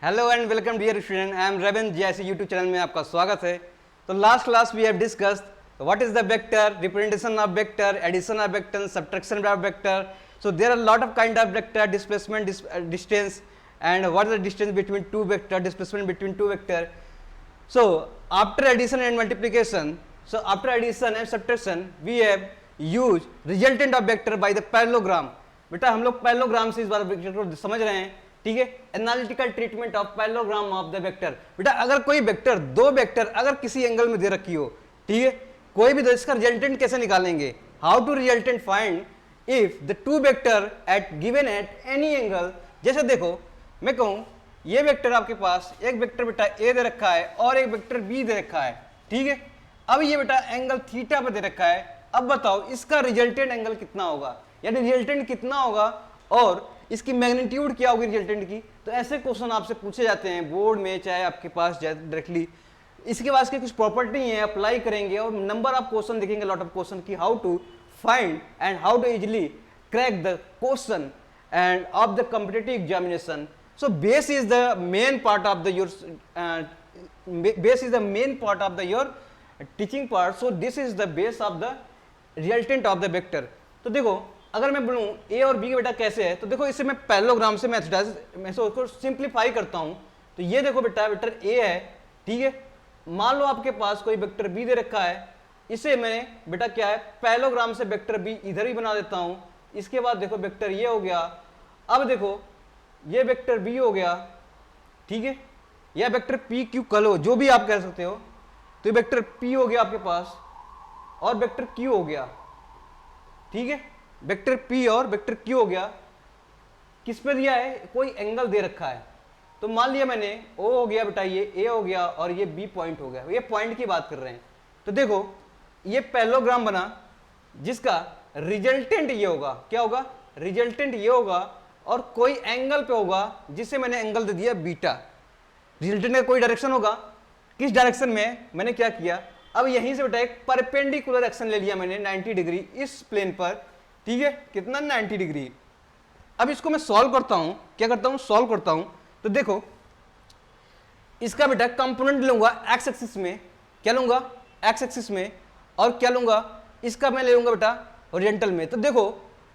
Hello and welcome dear student, I am Ravindra GIC YouTube channel में आपका स्वागत है। तो last class we have discussed what is the vector, representation of vector, addition of vector, subtraction of vector. So there are a lot of kind of vector, displacement, distance, and what is the distance between two vector, displacement between two vector. So after addition and multiplication, so after addition and subtraction we have used resultant of vector by the parallelogram. बेटा हम लोग parallelogram से इस बार vector को समझ रहे हैं, ठीक है. Analytical treatment of parallelogram of the vector. बेटा अगर कोई वेक्टर, दो वेक्टर अगर किसी एंगल में दे रखी हो, ठीक है, कोई भी, तो इसका रिजल्टेंट कैसे निकालेंगे? How to resultant find if the two vector at given at any angle. जैसे देखो मैं कहूं ये वेक्टर आपके पास, एक वेक्टर बेटा ए दे रखा है और एक वेक्टर बी दे रखा है, ठीक है. अब ये बेटा एंगल थीटा पे दे रखा है. अब बताओ इसका रिजल्टेंट एंगल कितना होगा, यानी रिजल्टेंट कितना होगा और इसकी मैग्नीट्यूड क्या होगी रिजल्टेंट की. तो ऐसे क्वेश्चन आपसे पूछे जाते हैं बोर्ड में, चाहे आपके पास डायरेक्टली. इसके पास की कुछ प्रॉपर्टी है, अप्लाई करेंगे और नंबर ऑफ क्वेश्चन देखेंगे, लॉट ऑफ क्वेश्चन की how to find and how to easily crack the question and of the competitive examination. So base is the main part of the your base is the main part of the your teaching part. So this is the base of the resultant of the vector. तो देखो अगर मैं बोलूँ a और b के बेटा कैसे है, तो देखो इसे मैं पैरेललोग्राम से मैं उसको सिंप्लीफाई करता हूँ. तो ये देखो बेटा वेक्टर a है, ठीक है. मान लो आपके पास कोई वेक्टर b दे रखा है, इसे मैं बेटा क्या है पैरेललोग्राम से वेक्टर बी इधर ही बना देता हूं. इसके बाद देखो वेक्टर ये हो गया. अब देखो ये वेक्टर बी हो गया, ठीक है, या वेक्टर पी क्यू कलो जो भी आप कह सकते हो. तो ये वेक्टर पी हो गया आपके पास और वेक्टर क्यू हो गया, ठीक है. वेक्टर पी और वेक्टर क्यू हो गया. किस पे दिया है? कोई एंगल दे रखा है. तो मान लिया मैंने ओ हो गया बेटा, ये ए हो गया और ये बी पॉइंट हो गया. ये पॉइंट की बात कर रहे हैं. तो देखो ये पैरेललोग्राम बना जिसका रिजल्टेंट ये होगा. क्या होगा? रिजल्टेंट ये होगा और कोई एंगल पे होगा जिसे मैंने एंगल दे दिया बीटा. रिजल्टेंट का कोई डायरेक्शन होगा, किस डायरेक्शन में? मैंने क्या किया, अब यहीं से बेटा एक परपेंडिकुलर एक्शन ले लिया मैंने 90 डिग्री इस प्लेन पर, ठीक है. कितना? 90 डिग्री. अब इसको मैं सॉल्व करता हूं. क्या करता हूं? सॉल्व करता हूं. तो देखो इसका बेटा कंपोनेंट लूंगा एक्स एक्सिस में. क्या लूंगा? एक्स एक्सिस में. और क्या लूंगा? इसका मैं ले लूंगा बेटा ओरिजेंटल में. तो देखो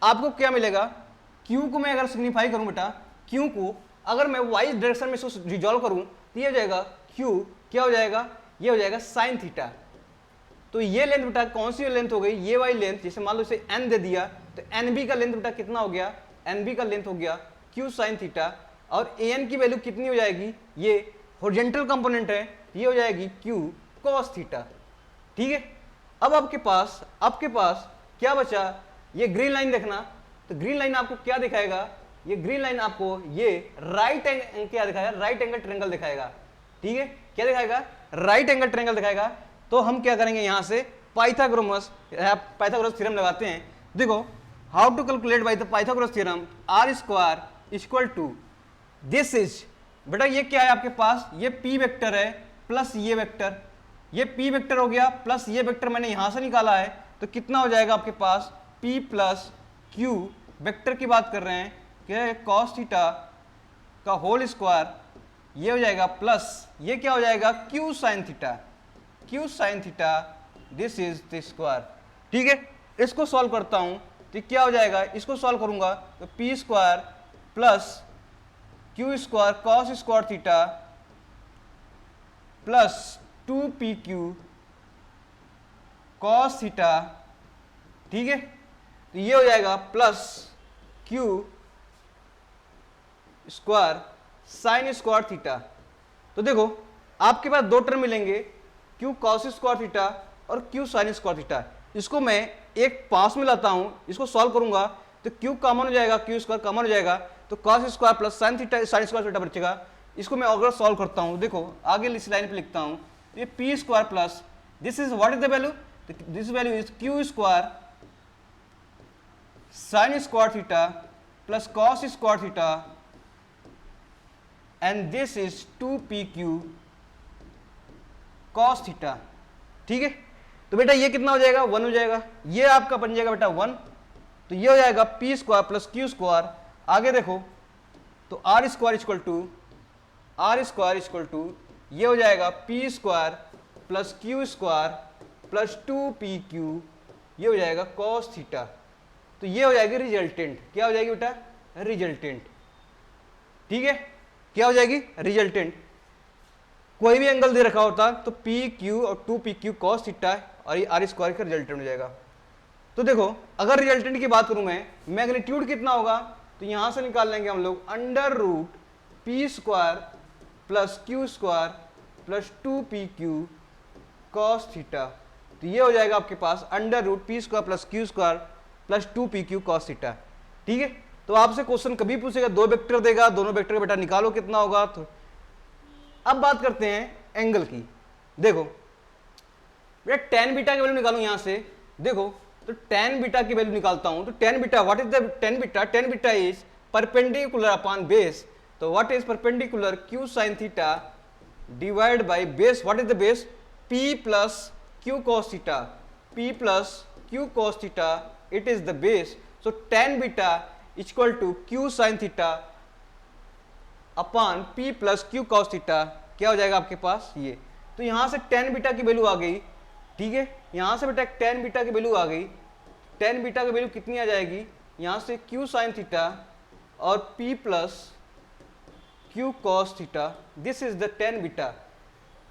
आपको क्या मिलेगा, Q को मैं अगर सिग्निफाई करूं बेटा, Q को अगर मैं y डायरेक्शन में इसको रिजॉल्व करूं तो ये हो जाएगा Q. क्या हो जाएगा? ये हो जाएगा साइन थीटा. तो ये लेंथ बेटा कौन सी लेंथ हो गई? ये वाली लेंथ. जैसे मान लो इसे n दे दिया तो NB का लेंथ बेटा कितना हो गया? NB का लेंथ हो गया Q साइन थीटा. और AN की वैल्यू कितनी हो जाएगी? ये होरिजेंटल कंपोनेंट है, ये हो जाएगी Q cos थीटा, ठीक है. अब आपके पास क्या बचा? ये ग्रीन लाइन देखना. तो ग्रीन लाइन आपको क्या दिखाएगा? ये ग्रीन लाइन आपको ये राइट एंगल क्या दिखाएगा? राइट एंगल ट्रायंगल दिखाएगा, ठीक है. क्या दिखाएगा? राइट एंगल ट्रायंगल दिखाएगा. तो हम क्या करेंगे, यहां से पाइथागोरस थ्योरम लगाते हैं. देखो how to calculate by the Pythagoras theorem. R square equal to this is बेटा ये क्या है आपके पास? ये पी वेक्टर है प्लस ये वेक्टर. ये p वेक्टर हो गया प्लस ये वेक्टर मैंने यहां से निकाला है. तो कितना हो जाएगा आपके पास? p प्लस q वेक्टर की बात कर रहे हैं, क्या है? cos थीटा का होल स्क्वायर. ये हो जाएगा प्लस ये क्या हो जाएगा? q sine theta. q sine theta this is the square, ठीक है. इसको सॉल्व करता हूं तो क्या हो जाएगा? इसको सॉल्व करूंगा तो p square plus q square cos square theta plus 2pq cos theta, ठीक है. तो ये हो जाएगा plus q square sine square theta. तो देखो आपके पास दो टर्म मिलेंगे, q cos स्क्वायर थीटा और q साइन स्क्वायर थीटा. इसको मैं एक पास में लाता हूं, इसको सॉल्व करूंगा तो q कॉमन हो जाएगा, q स्क्वायर कॉमन हो जाएगा. तो cos square plus sine theta sine square theta बचेगा. इसको मैं अगर सॉल्व करता हूं, देखो आगे इस लाइन पे लिखता हूं. ये p square plus this is what is the value? This value is q square sine square theta plus cos square theta and this is 2pq cos theta, ठीक है. तो बेटा ये कितना हो जाएगा? 1 हो जाएगा. ये आपका बन जाएगा बेटा 1. तो ये हो जाएगा p square plus q square. आगे देखो तो r square equal to r square equal to ये हो जाएगा p square plus q square plus 2pq, ये हो जाएगा कॉस थीटा। तो ये हो जाएगी रिजल्टेंट। क्या हो जाएगी बेटा? रिजल्टेंट। ठीक है, क्या हो जाएगी? रिजल्टेंट। कोई भी एंगल दे रखा होता तो पी क्यू और 2pq कॉस थीटा और ये आर स्क्वायर का रिजल्टेंट हो जाएगा। तो देखो अगर रिजल्टेंट की बात करूं मैं, मैग्नीट्यूड कितना होगा तो यहां से निकाल लेंगे हम लोग under root p square plus q square plus 2pq cos theta. तो ये हो जाएगा आपके पास under root p square plus q square plus 2pq cos theta. ठीक है, तो आपसे क्वेश्चन कभी पूछेगा, दो वेक्टर देगा, दोनों वेक्टर का बेटा निकालो कितना होगा। तो अब बात करते हैं एंगल की। देखो बेटा टेन बीटा की वैल्यू निकालूं यहां से। देखो तो टेन बीटा की वैल्यू निकालता हूं तो tan beta, what is the tan beta? Tan beta is perpendicular upon base. तो what is perpendicular? Q sine theta divide by base. What is the base? p plus q cos theta. p plus q cos theta, it is the base. So tan beta equal to q sine theta upon p plus q cos theta. क्या हो जाएगा आपके पास? ये। तो यहां से tan beta की वैल्यू आ गई। ठीक है, यहां से बेटा टेन बीटा की वैल्यू आ गई। टेन बीटा की वैल्यू कितनी आ जाएगी? यहां से क्यू साइन थीटा और p plus q cos theta, this is the tan beta.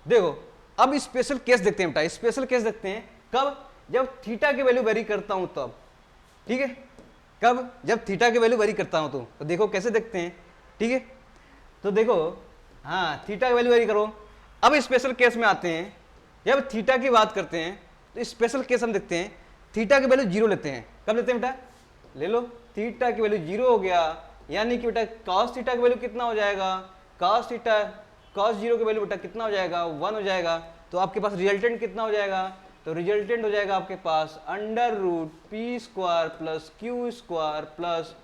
देखो अब स्पेशल केस देखते हैं बेटा। स्पेशल केस देखते हैं कब? जब थीटा की वैल्यू वेरी करता हूं तब। ठीक है, कब? जब थीटा की वैल्यू वेरी करता हूं तो देखो कैसे देखते हैं। ठीक है, तो देखो हाँ थीटा की वैल्यू वेरी करो। अब स्पेशल केस में आते हैं। जब थीटा की बात करते हैं तो स्पेशल केस हम देखते हैं, थीटा की वैल्यू जीरो लेते हैं। कब लेते हैं बेटा? ले लो, थीटा की वैल्यू जीरो हो गया, यानी कि बेटा कॉस थीटा की वैल्यू कितना हो जाएगा? कॉस थीटा कॉस जीरो की वैल्यू बेटा कितना हो जाएगा? 1 हो जाएगा। तो आपके पास रिजल्टेंट कितना हो जाएगा? तो रिजल्टेंट हो जाएगा आपके पास under root p square plus q square plus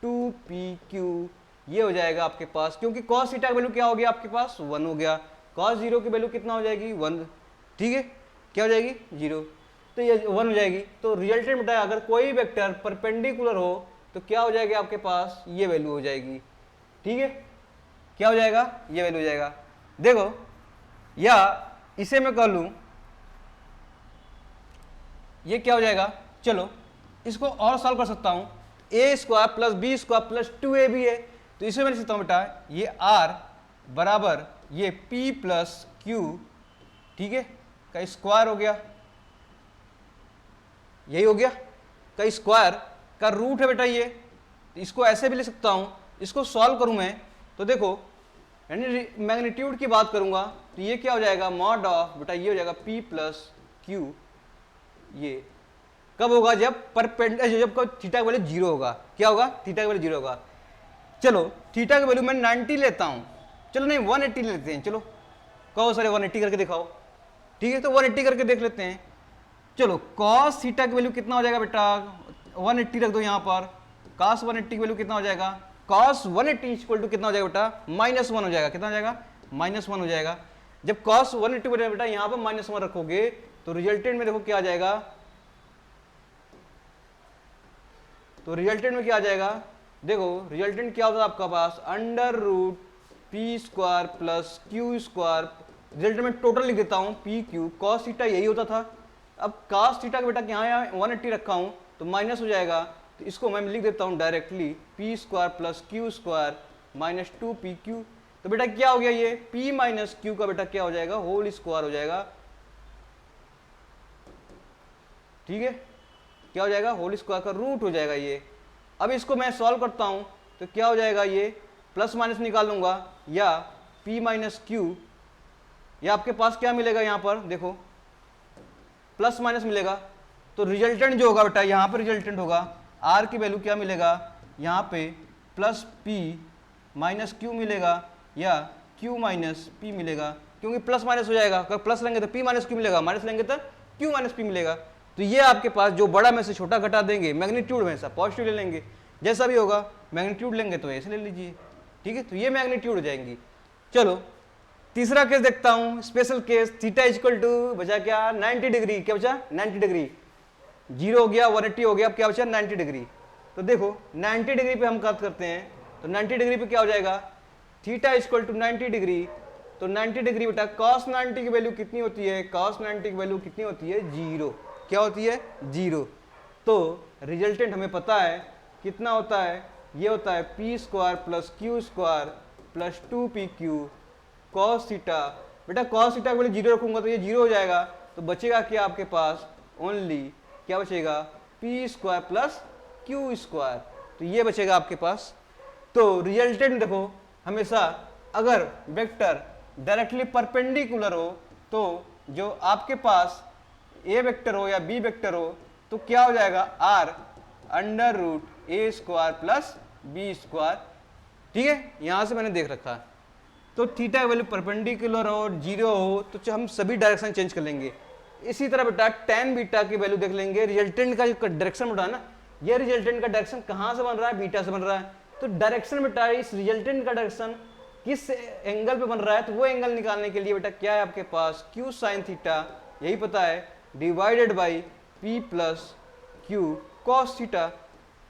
2pq, ये हो जाएगा आपके पास। क्योंकि कॉस थीटा की वैल्यू क्या हो गया आपके पास? 1 हो गया। कॉस जीरो की वैल्यू कितना हो जाएगी? 1। ठीक है, क्या हो जाएगी? 0। तो ये 1 हो जाएगी। तो रिजल्टेंट बेटा अगर कोई वेक्टर परपेंडिकुलर हो तो क्या हो जाएगा आपके पास? ये वैल्यू हो जाएगी। ठीक है, क्या हो जाएगा? ये वैल्यू हो जाएगा। देखो या इसे मैं कह लूं, ये क्या हो जाएगा? चलो इसको और सॉल्व कर सकता हूं। A square plus b square plus 2ab है, तो इसे मैं लिख सकता हूं बेटा ये r बराबर ये p प्लस क्यू, ठीक है, का स्क्वायर हो गया। यही हो गया, का स्क्वायर का रूट है बेटा ये। तो इसको ऐसे भी लिख सकता हूं। इसको सॉल्व करूं मैं तो देखो मैग्नीट्यूड की बात करूंगा तो ये क्या हो जाएगा? मॉड ऑफ बेटा ये हो जाएगा p प्लस क्यू। ये कब होगा? जब जब थीटा की वैल्यू जीरो होगा। क्या होगा? थीटा की वैल्यू जीरो होगा। चलो थीटा की वैल्यू मैं 90 लेता हूं। चलो नहीं 180 लेते हैं। चलो कहो सर 180 करके दिखाओ। ठीक है, तो 180 करके देख लेते हैं। चलो कॉस थीटा की वैल्यू कितना हो जाएगा बेटा? 180 रख दो यहाँ पर। कॉस 180 की वैल्यू कितना हो जाएगा? कॉस 180 इक्वल टू कितना हो जाएगा बेटा? -1 हो जाएगा। कितना हो जाएगा? -1 हो जाएगा। जब कॉस 180 बेटा यहाँ पर -1 रखोगे तो रिजल्टेंट में देखो क्या आ जाएगा? तो रिजल्टेंट में क्या आ जाएगा? देखो रिजल्टेंट क्या होता है आपका पास? Under root p square plus q square. Resultant में टोटल लिख देता हूं पी क्यू। कॉस थीटा यही होता था। अब कॉस थीटा का बेटा यहाँ 180 रखा हूं तो माइनस हो जाएगा। तो इसको मैं लिख देता हूं directly P square plus q square minus 2pq। तो बेटा क्या हो गया? ये p माइनस क्यू का बेटा क्या हो जाएगा? होल स्क्वायर हो जाएगा। ठीक है, क्या हो जाएगा? होल स्क्वायर का रूट हो जाएगा ये। अब इसको मैं सॉल्व करता हूं तो क्या हो जाएगा? ये प्लस माइनस निकाल लूंगा या p माइनस क्यू, या आपके पास क्या मिलेगा? यहाँ पर देखो प्लस माइनस मिलेगा। तो रिजल्टेंट जो होगा बेटा यहाँ पर रिजल्टेंट होगा r की वैल्यू क्या मिलेगा? यहाँ पे प्लस p माइनस क्यू मिलेगा या q माइनस p मिलेगा। क्योंकि प्लस माइनस हो जाएगा। अगर प्लस लेंगे तो p माइनस क्यू मिलेगा, माइनस लेंगे तो q माइनस p मिलेगा। तो ये आपके पास जो बड़ा में से छोटा घटा देंगे, मैग्नीट्यूड में से पॉजिटिव ले लेंगे, जैसा भी होगा। मैग्नीट्यूड लेंगे तो ऐसे ले लीजिए। ठीक है, तो ये मैग्नीट्यूड हो जाएंगी। चलो तीसरा केस देखता हूं, special case. Theta equal to बचा क्या? 90 डिग्री। क्या बचा? 90 डिग्री। 0 हो गया, 180 हो गया, अब क्या बचा? 90 डिग्री। तो देखो 90 डिग्री पे हम बात करते हैं तो 90 डिग्री पे क्या हो जाएगा? थीटा इक्वल टू 90 डिग्री, तो 90 डिग्री बेटा cos 90 की वैल्यू कितनी होती है, cos 90 की वैल्यू कितनी होती है, 0। क्या होती है, 0। तो रिजल्टेंट हमें पता है कितना होता है, ये होता है P square plus q square plus 2pq cos theta. बेटा cos थीटा की वैल्यू 0 रखूंगा तो ये 0 हो जाएगा, तो बचेगा क्या आपके पास, ओनली क्या बचेगा, P square plus q square, तो ये बचेगा आपके पास। तो रिजल्टेंट देखो हमेशा अगर वेक्टर डायरेक्टली परपेंडिकुलर हो तो जो आपके पास ए वेक्टर हो या बी वेक्टर हो तो क्या हो जाएगा, r under root a square plus b square. ठीक है, यहां से मैंने देख रखा है। तो थीटा की वैल्यू परपेंडिकुलर हो, 0 हो तो हम सभी डायरेक्शन चेंज कर लेंगे। इसी तरह बेटा tan बीटा की वैल्यू देख लेंगे, रिजल्टेंट का जो डायरेक्शन बन रहा है ना, ये रिजल्टेंट का डायरेक्शन कहां से बन रहा है, बीटा से बन रहा है। तो डायरेक्शन बेटा इस रिजल्टेंट का डायरेक्शन किस एंगल पे बन रहा है, तो वो एंगल निकालने के लिए बेटा क्या है आपके पास, q sin थीटा, यही पता है, divided by p plus q cos theta.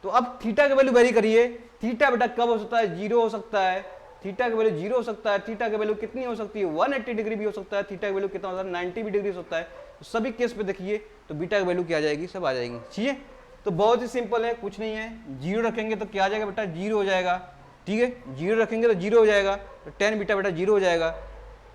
तो अब थीटा की वैल्यू वेरी करिए, थीटा बेटा कब हो सकता है, 0 हो सकता है, थीटा की वैल्यू 0 हो सकता है, थीटा की वैल्यू कितनी हो सकती है, 180 डिग्री भी हो सकता है, थीटा की वैल्यू कितना होता है, 90 भी डिग्री हो सकता है। तो सभी केस पे देखिए तो बीटा की वैल्यू क्या आ जाएगी, सब आ जाएगी। ठीक है, तो बहुत ही सिंपल है, कुछ नहीं है, 0 रखेंगे तो क्या आ जाएगा बेटा, 0 हो जाएगा। ठीक है, 0 रखेंगे तो 0 हो जाएगा, तो tan बीटा बेटा 0 हो जाएगा।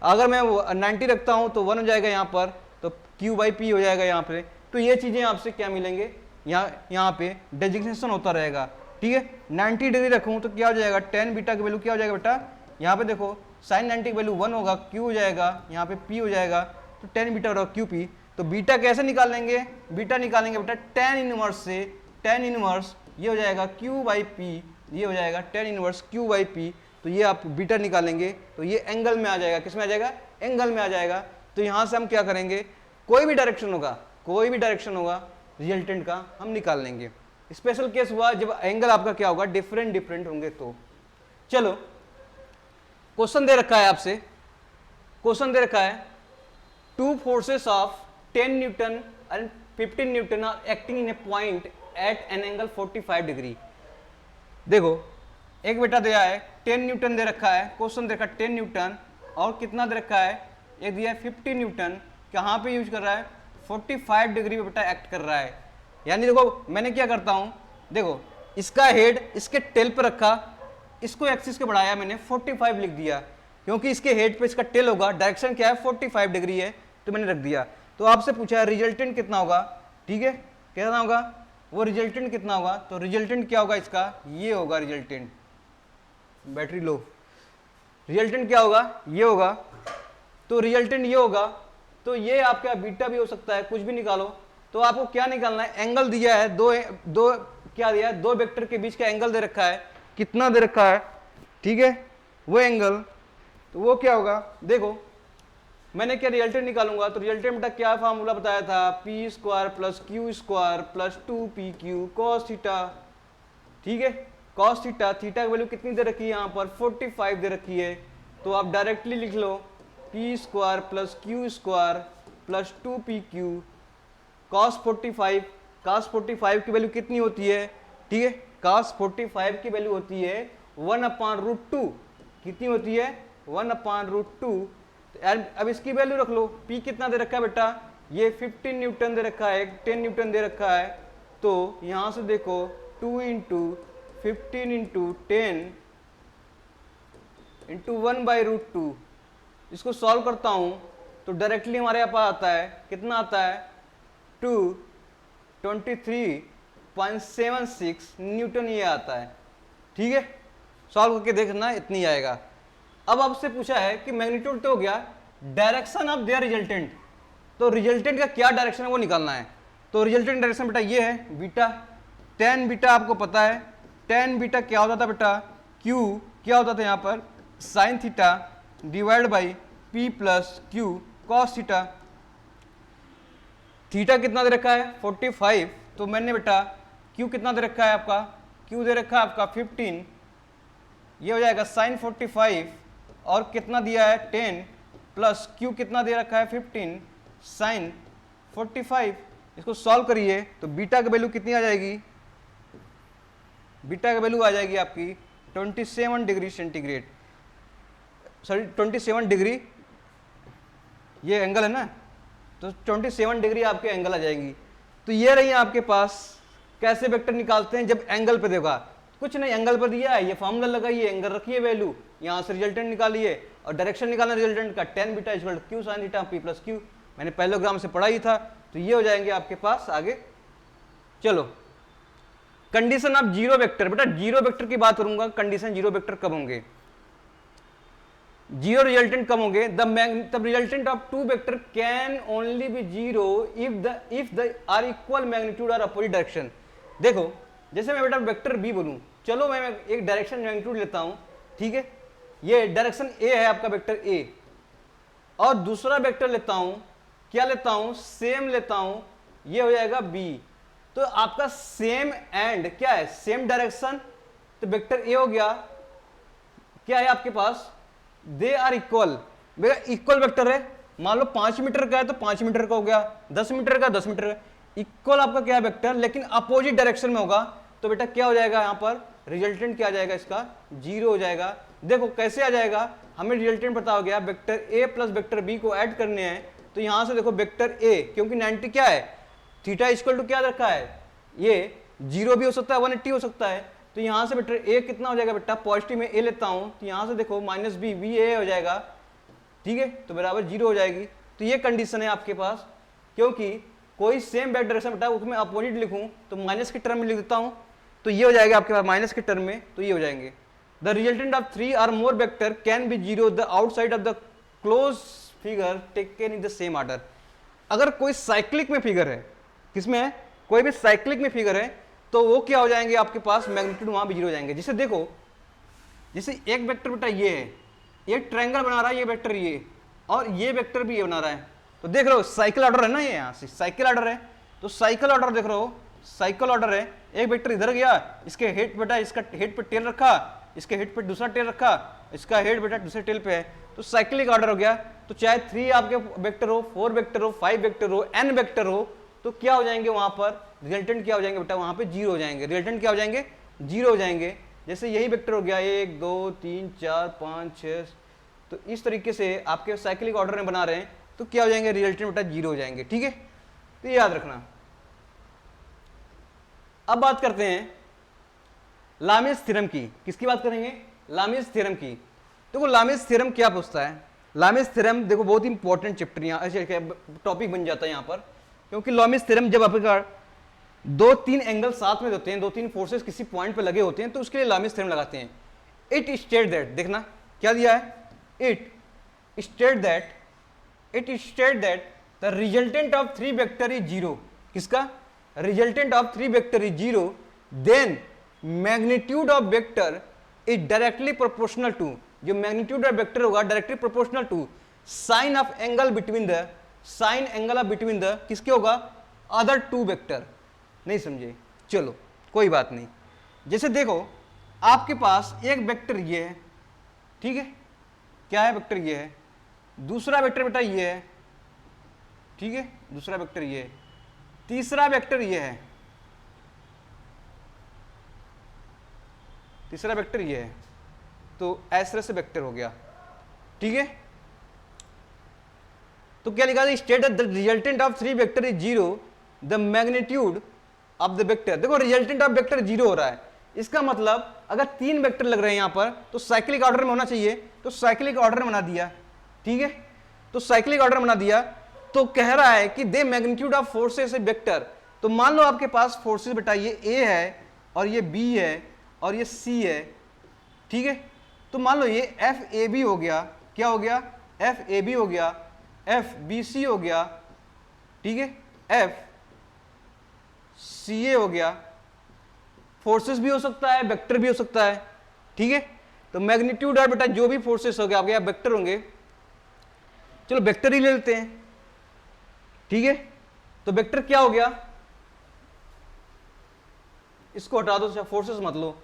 अगर मैं 90 रखता हूँ तो 1 हो जाएगा यहाँ पर, तो q बाई पी हो जाएगा यहाँ पे। तो ये चीजें आपसे क्या मिलेंगे, यहाँ पे डेजिग्नेशन होता रहेगा। ठीक है, 90 डिग्री रखूँ तो क्या हो जाएगा, tan बीटा की वैल्यू क्या हो जाएगा बेटा, यहाँ पे देखो sin 90 की वैल्यू 1 होगा, q हो जाएगा, यहाँ पे p हो जाएगा, तो tan बीटा होगा qp। तो बीटा कैसे निकाल लेंगे, बीटा निकालेंगे बेटा tan इनवर्स से, tan इनवर्स ये हो जाएगा q बाई पी, ये हो जाएगा tan inverse q by P. तो ये आप बीटा निकालेंगे तो ये एंगल में आ जाएगा, किस में आ जाएगा, एंगल में आ जाएगा। तो यहाँ से हम क्या करेंगे, कोई भी डायरेक्शन होगा, कोई भी डायरेक्शन होगा रिजल्टेंट का हम निकाल लेंगे। स्पेशल केस हुआ जब एंगल आपका क्या होगा, डिफरेंट डिफरेंट होंगे। तो चलो क्वेश्चन दे रखा है आपसे, क्वेश्चन दे रखा है, two forces of 10 newton and 15 newton are acting in a point at an angle 45 degree. देखो एक बेटा दिया है 10 न्यूटन दे रखा है, क्वेश्चन दे रखा है 10 न्यूटन, और कितना दे रखा है, एक दिया है 50 न्यूटन, कहाँ पे यूज कर रहा है, 45 डिग्री पे बेटा एक्ट कर रहा है। यानी देखो मैंने क्या करता हूँ, देखो इसका हेड इसके टेल पे रखा, इसको एक्सिस के बढ़ाया, मैंने 45 लिख दिया, क्योंकि इसके हेड पे इसका टेल होगा, डायरेक्शन क्या है 45 डिग्री है, तो मैंने रख दिया। तो आपसे पूछा है रिजल्टेंट कितना होगा, ठीक है, कितना होगा, वो रिजल्टेंट कितना होगा, तो रिजल्टेंट क्या होगा इसका, ये होगा रिजल्टेंट, बैटरी लो, रिजल्टेंट क्या होगा, ये होगा। तो रिजल्टेंट ये होगा, तो ये आपका बीटा भी हो सकता है, कुछ भी निकालो। तो आपको क्या निकालना है, एंगल दिया है, दो क्या दिया है, दो वेक्टर के बीच का एंगल दे रखा है, कितना दे रखा है, ठीक है, वो एंगल, तो वो क्या होगा, देखो मैंने क्या रिजल्टेंट निकालूंगा, तो रिजल्टेंट बेटा क्या फार्मूला बताया था, P square plus q square plus 2pq cos theta. ठीक है, cos थीटा, थीटा की वैल्यू कितनी दे रखी है यहाँ पर 45 दे रखी है, तो आप डायरेक्टली लिख लो p square plus q square plus 2pq cos 45, cos 45 की वैल्यू कितनी होती है, ठीक है, cos 45 की वैल्यू होती है 1/√2, कितनी होती है 1/√2। अब इसकी वैल्यू रख लो, P कितना दे रखा है बेटा, ये 15 न्यूटन दे रखा है, 10 न्यूटन दे रखा है, तो यहां से देखो 2 × 15 × 10 × 1/√2, इसको सॉल्व करता हूं तो डायरेक्टली हमारे पास आता है, कितना आता है 223.76 न्यूटन ये आता है। ठीक है, सॉल्व करके देखना इतनी आएगा। अब आपसे पूछा है कि मैग्नीट्यूड तो हो गया, डायरेक्शन ऑफ देयर रिजल्टेंट, तो रिजल्टेंट का क्या डायरेक्शन है वो निकालना है। तो रिजल्टेंट डायरेक्शन बेटा ये है बीटा, tan बीटा आपको पता है, tan बीटा क्या होता था बेटा, q क्या होता था यहाँ पर sin theta divide by p plus Q cos theta. Theta कितना दे रखा है 45, तो मैंने बेटा q कितना दे रखा है आपका, q दे रखा है आपका 15, ये हो जाएगा sin 45, और कितना दिया है 10 प्लस q कितना दे रखा है 15 sin 45। इसको सॉल्व करिए तो बीटा की वैल्यू कितनी आ जाएगी, बीटा की वैल्यू आ जाएगी आपकी 27 डिग्री सेंटीग्रेड। सॉरी 27 डिग्री ये एंगल है ना, तो 27 डिग्री आपके एंगल आ जाएंगी। तो ये रही आपके पास। कैसे वेक्टर निकालते हैं जब एंगल पे देगा, कुछ नहीं, एंगल पर दिया है, ये फॉर्मूला लगाइए, एंगल रखिए वैल्यू, यहाँ से रिजल्टेंट निकालिए और डायरेक्शन निकालना रिजल्टेंट का, tan beta equal to q sin theta p plus q। मैंने पैरेललोग्राम से पढ़ा ही था। तो ये हो जाएंगे आपके पास आगे। चलो कंडीशन ऑफ जीरो वेक्टर, बेटा जीरो वेक्टर की बात करूंगा, कंडीशन जीरो वेक्टर कब होंगे, जीरो रिजल्टेंट कब होंगे, the resultant of two vector can only be zero if the are equal magnitude और अपोजिट डायरेक्शन। देखो जैसे मैं बेटा वेक्टर बी बोलूं, चलो मैं एक डायरेक्शन मैग्नीट्यूड लेता हूं, ठीक है, ये डायरेक्शन ए है आपका वेक्टर ए, और दूसरा वेक्टर लेता हूं, क्या लेता हूं, सेम लेता हूं, ये हो जाएगा बी। तो आपका सेम एंड क्या है, सेम डायरेक्शन, तो वेक्टर ए हो गया, क्या है आपके पास, they are equal, equal vector है, मान लो 5 मीटर का है तो 5 मीटर का हो गया, 10 मीटर का 10 मीटर का, इक्वल आपका क्या है वेक्टर, लेकिन अपोजिट डायरेक्शन में होगा, तो बेटा क्या हो जाएगा यहाँ पर, रिजल्टेंट क्या आ जाएगा इसका, जीरो हो जाएगा। देखो कैसे आ जाएगा, हमें रिजल्टेंट पता हो गया, vector a plus vector b को ऐड करने हैं, तो यहां से देखो वेक्टर ए, क्योंकि 90 क्या है, थीटा इक्वल टू क्या रखा है, ये 0 भी हो सकता है 180 हो सकता है, तो यहां से बेटा ए कितना हो जाएगा, बेटा पॉजिटिव में ए लेता हूं, तो यहां से देखो माइनस बी, बी ए हो जाएगा, ठीक है, तो बराबर 0 हो जाएगी। तो ये कंडीशन है आपके पास, क्योंकि कोई सेम बैक डायरेक्शन बेटा उसमें अपोजिट लिखूं तो माइनस के टर्म में लिख देता हूं, तो ये हो जाएगा आपके पास माइनस के टर्म में, तो ये हो जाएंगे। द रिजल्टेंट ऑफ 3 और more vector can be zero the outside of the close figure taken in the same order. अगर कोई साइक्लिक में फिगर है, किसमें है, कोई भी साइक्लिक में फिगर है, तो वो क्या हो जाएंगे आपके पास, मैग्नीट्यूड वहां भी जीरो हो जाएंगे। जैसे देखो, जैसे एक वेक्टर बेटा ये है, एक ट्रायंगल बना रहा है ये वेक्टर ये, और ये वेक्टर भी ये बना रहा है, तो देख रहे हो साइकिल ऑर्डर है ना, ये यहाँ से साइकिल ऑर्डर है, तो साइकिल ऑर्डर देख रहे हो, साइकिल ऑर्डर है, एक वेक्टर इधर गया, इसके हेड बेटा इसका हेड पे टेल रखा, इसके हेड पे दूसरा टेल रखा, इसका हेड बेटा दूसरे टेल पे है, तो साइक्लिक ऑर्डर हो गया। तो चाहे 3 आपके वेक्टर हो, 4 वेक्टर हो, 5 वेक्टर हो, n वेक्टर हो, तो क्या हो जाएंगे वहां पर, रिजल्टेंट क्या हो जाएंगे बेटा, वहां पे जीरो हो जाएंगे, रिजल्टेंट क्या हो जाएंगे, जीरो हो जाएंगे। जैसे यही वेक्टर हो गया 1 2 3 4 5 6, तो इस तरीके से आपके साइक्लिक ऑर्डर में बना रहे हैं, तो क्या हो जाएंगे, रिजल्टेंट बेटा जीरो हो जाएंगे, ठीक है, तो ये याद रखना। अब बात करते हैं लामिस थ्योरम की, किसकी बात करेंगे, लामिस थ्योरम की। देखो लामिस थ्योरम क्या पूछता है, लामिस थ्योरम देखो बहुत इंपॉर्टेंट चैप्टर यहाँ टॉपिक बन जाता है यहाँ पर, क्योंकि लामिस थ्योरम जब आपका 2-3 एंगल साथ में होते हैं, 2-3 फोर्सेस किसी पॉइंट पे लगे होते हैं, तो उसके लिए लामिस थ्योरम लगाते हैं। इट स्टेट दैट, देखना क्या दिया है, it state that the resultant of 3 vector is zero, किसका, resultant of 3 vector is zero, then magnitude of vector is directly proportional to, जो मैग्नीट्यूड ऑफ वेक्टर होगा directly proportional to sine of angle between the, sine angle of between the किसके होगा, other 2 vector. नहीं समझे, चलो कोई बात नहीं। जैसे देखो आपके पास एक वेक्टर ये है, ठीक है, क्या है, वेक्टर ये है, दूसरा वेक्टर बेटा ये है, ठीक है, दूसरा वेक्टर ये है, तीसरा वेक्टर ये है, तीसरा वेक्टर ये है, तो इस तरह से वेक्टर हो गया, ठीक है। तो क्या लिखा था, state the resultant of 3 vector is zero, the magnitude of the vector, देखो रिजल्टेंट ऑफ वेक्टर जीरो हो रहा है, इसका मतलब अगर 3 वेक्टर लग रहे हैं यहां पर, तो साइक्लिक ऑर्डर में होना चाहिए, तो साइक्लिक ऑर्डर में बना दिया, ठीक है, तो साइक्लिक ऑर्डर बना दिया, तो कह रहा है कि दे मैग्नीट्यूड ऑफ फोर्सेस वेक्टर, तो मान लो आपके पास फोर्सेस बेटा ये ए है और ये बी है और ये सी है, ठीक है, तो मान लो ये एफ ए बी हो गया, क्या हो गया, एफ ए बी हो गया, एफ बी सी हो गया, ठीक है, एफ सी ए हो गया, फोर्सेस भी हो सकता है, वेक्टर भी हो सकता है, ठीक है। तो मैग्नीट्यूड और बेटा जो भी फोर्सेस हो गया आपके यहाँ वेक्टर होंगे, चलो वेक्टर ही ले लेते हैं, ठीक है, तो वेक्टर क्या हो गया, इसको हटा दो, फोर्सेस मत लो,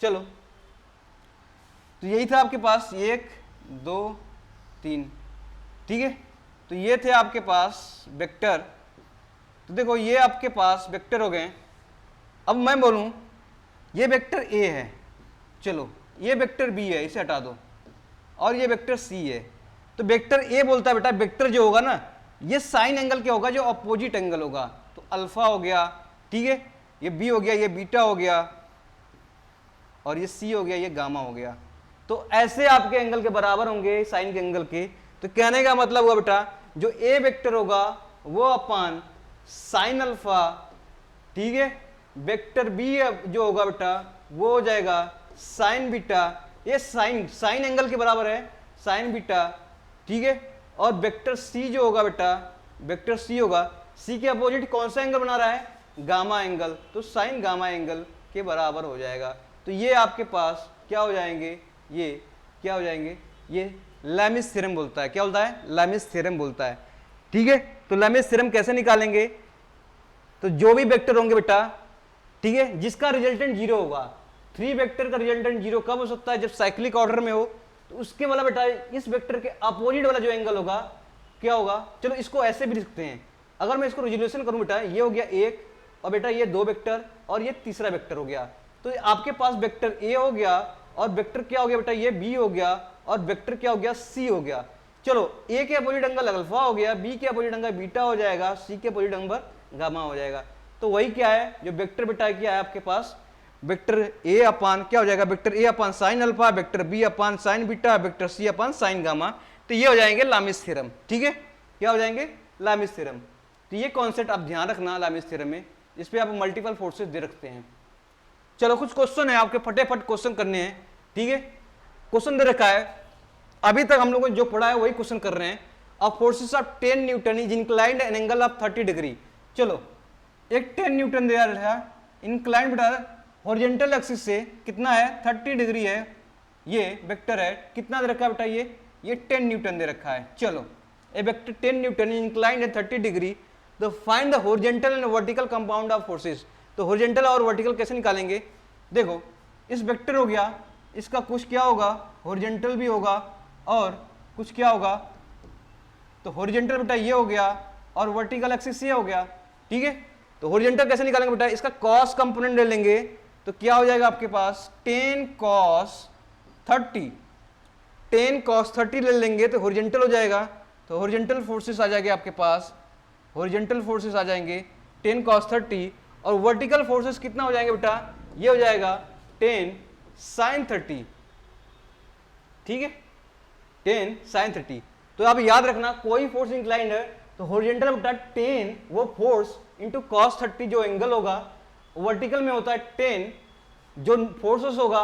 चलो, तो यही था आपके पास 1 2 3, ठीक है, तो ये थे आपके पास वेक्टर तो देखो ये आपके पास वेक्टर हो गए। अब मैं बोलूं ये वेक्टर ए है, चलो ये वेक्टर बी है, इसे हटा दो, और ये वेक्टर सी है। तो वेक्टर ए बोलता है बेटा वेक्टर जो होगा ना ये साइन एंगल क्या होगा, जो अपोजिट एंगल होगा। तो अल्फा हो गया, ठीक है, ये बी हो गया, ये बीटा हो गया, और ये सी हो गया, ये गामा हो गया। तो ऐसे आपके एंगल के बराबर होंगे साइन के एंगल के। तो कहने का मतलब हुआ बेटा जो ए वेक्टर होगा वो अपान साइन अल्फा, ठीक है, वेक्टर बी जो होगा बेटा वो हो जाएगा साइन बीटा, ये साइन एंगल के बराबर है साइन बीटा, ठीक है। और वेक्टर सी जो होगा बेटा, वेक्टर सी होगा, सी के अपोजिट कौन सा एंगल बना रहा है, गामा एंगल, तो साइन गामा एंगल के बराबर हो जाएगा। तो ये आपके पास क्या हो जाएंगे, ये क्या हो जाएंगे, ये लैमिस थ्योरम बोलता है। क्या बोलता है, लैमिस थ्योरम बोलता है, ठीक है। तो लैमिस थ्योरम कैसे निकालेंगे, तो जो भी वेक्टर होंगे बेटा, ठीक है, जिसका रिजल्टेंट जीरो होगा, 3 वेक्टर का रिजल्टेंट जीरो कब हो सकता है, जब साइक्लिक ऑर्डर में हो। तो उसके वाला बेटा इस वेक्टर के अपोजिट वाला जो एंगल होगा क्या होगा, चलो इसको ऐसे भी लिखते हैं। अगर मैं इसको रिजोल्यूशन करूं बेटा, ये हो गया एक, और बेटा ये 2 वेक्टर, और ये तीसरा वेक्टर हो गया। तो आपके पास वेक्टर ए हो गया, और वेक्टर क्या हो गया बेटा, ये बी हो गया, और वेक्टर क्या हो गया, सी हो गया। चलो ए के अपोजिट एंगल अल्फा हो गया, बी के अपोजिट एंगल बीटा हो जाएगा, सी के अपोजिट एंगल गामा हो जाएगा। तो वही क्या है, जो वेक्टर बेटा क्या है आपके पास, वेक्टर ए अपान क्या हो जाएगा, vector a upon sine alpha, vector b upon sine beta, vector c upon sine gamma. तो ये हो जाएंगे लामिस थ्योरम, ठीक है, क्या हो जाएंगे, लामिस थ्योरम। तो ये कॉन्सेप्ट आप ध्यान रखना लामिस थ्योरम में, इस पे आप मल्टीपल फोर्सेस दे रखते हैं। चलो कुछ क्वेश्चन है आपके, फटाफट क्वेश्चन करने हैं, ठीक है। क्वेश्चन दे रखा है, अभी तक हम लोगों ने जो पढ़ा है वही क्वेश्चन कर रहे हैं। अब forces of 10 Newton is inclined an angle of 30 degree. चलो एक 10 न्यूटन दे रहा है, इंक्लाइंड बेटा हॉरिजॉन्टल एक्सिस से कितना है, 30 डिग्री है, ये वेक्टर है, कितना दे रखा है बेटा, ये 10 न्यूटन दे रखा है। चलो a vector 10 newton inclined at 30 degree, तो find the horizontal and vertical compound of forces. तो हॉरिजॉन्टल और वर्टिकल कैसे निकालेंगे, देखो इस वेक्टर हो गया, इसका कुछ क्या होगा, हॉरिजॉन्टल भी होगा, और कुछ क्या होगा, तो हॉरिजॉन्टल बेटा ये हो गया, और वर्टिकल एक्सिस ये हो गया, ठीक है। तो हॉरिजॉन्टल कैसे निकालेंगे बेटा, इसका कॉस कंपोनेंट ले लेंगे, तो क्या हो जाएगा आपके पास 10 cos 30, 10 cos 30 ले लेंगे तो हॉरिजॉन्टल हो जाएगा। तो हॉरिजॉन्टल फोर्सेस आ जाएंगे आपके पास, हॉरिजॉन्टल फोर्सेस आ जाएंगे 10 cos 30, और वर्टिकल फोर्सेस कितना हो जाएंगे बेटा, ये हो जाएगा 10 sin 30, ठीक है, 10 sin 30। तो आप याद रखना कोई फोर्स इंक्लाइंड है तो हॉरिजॉन्टल बेटा 10 वो फोर्स इंटू cos 30 जो एंगल होगा, वर्टिकल में होता है 10 जो फोर्सेस होगा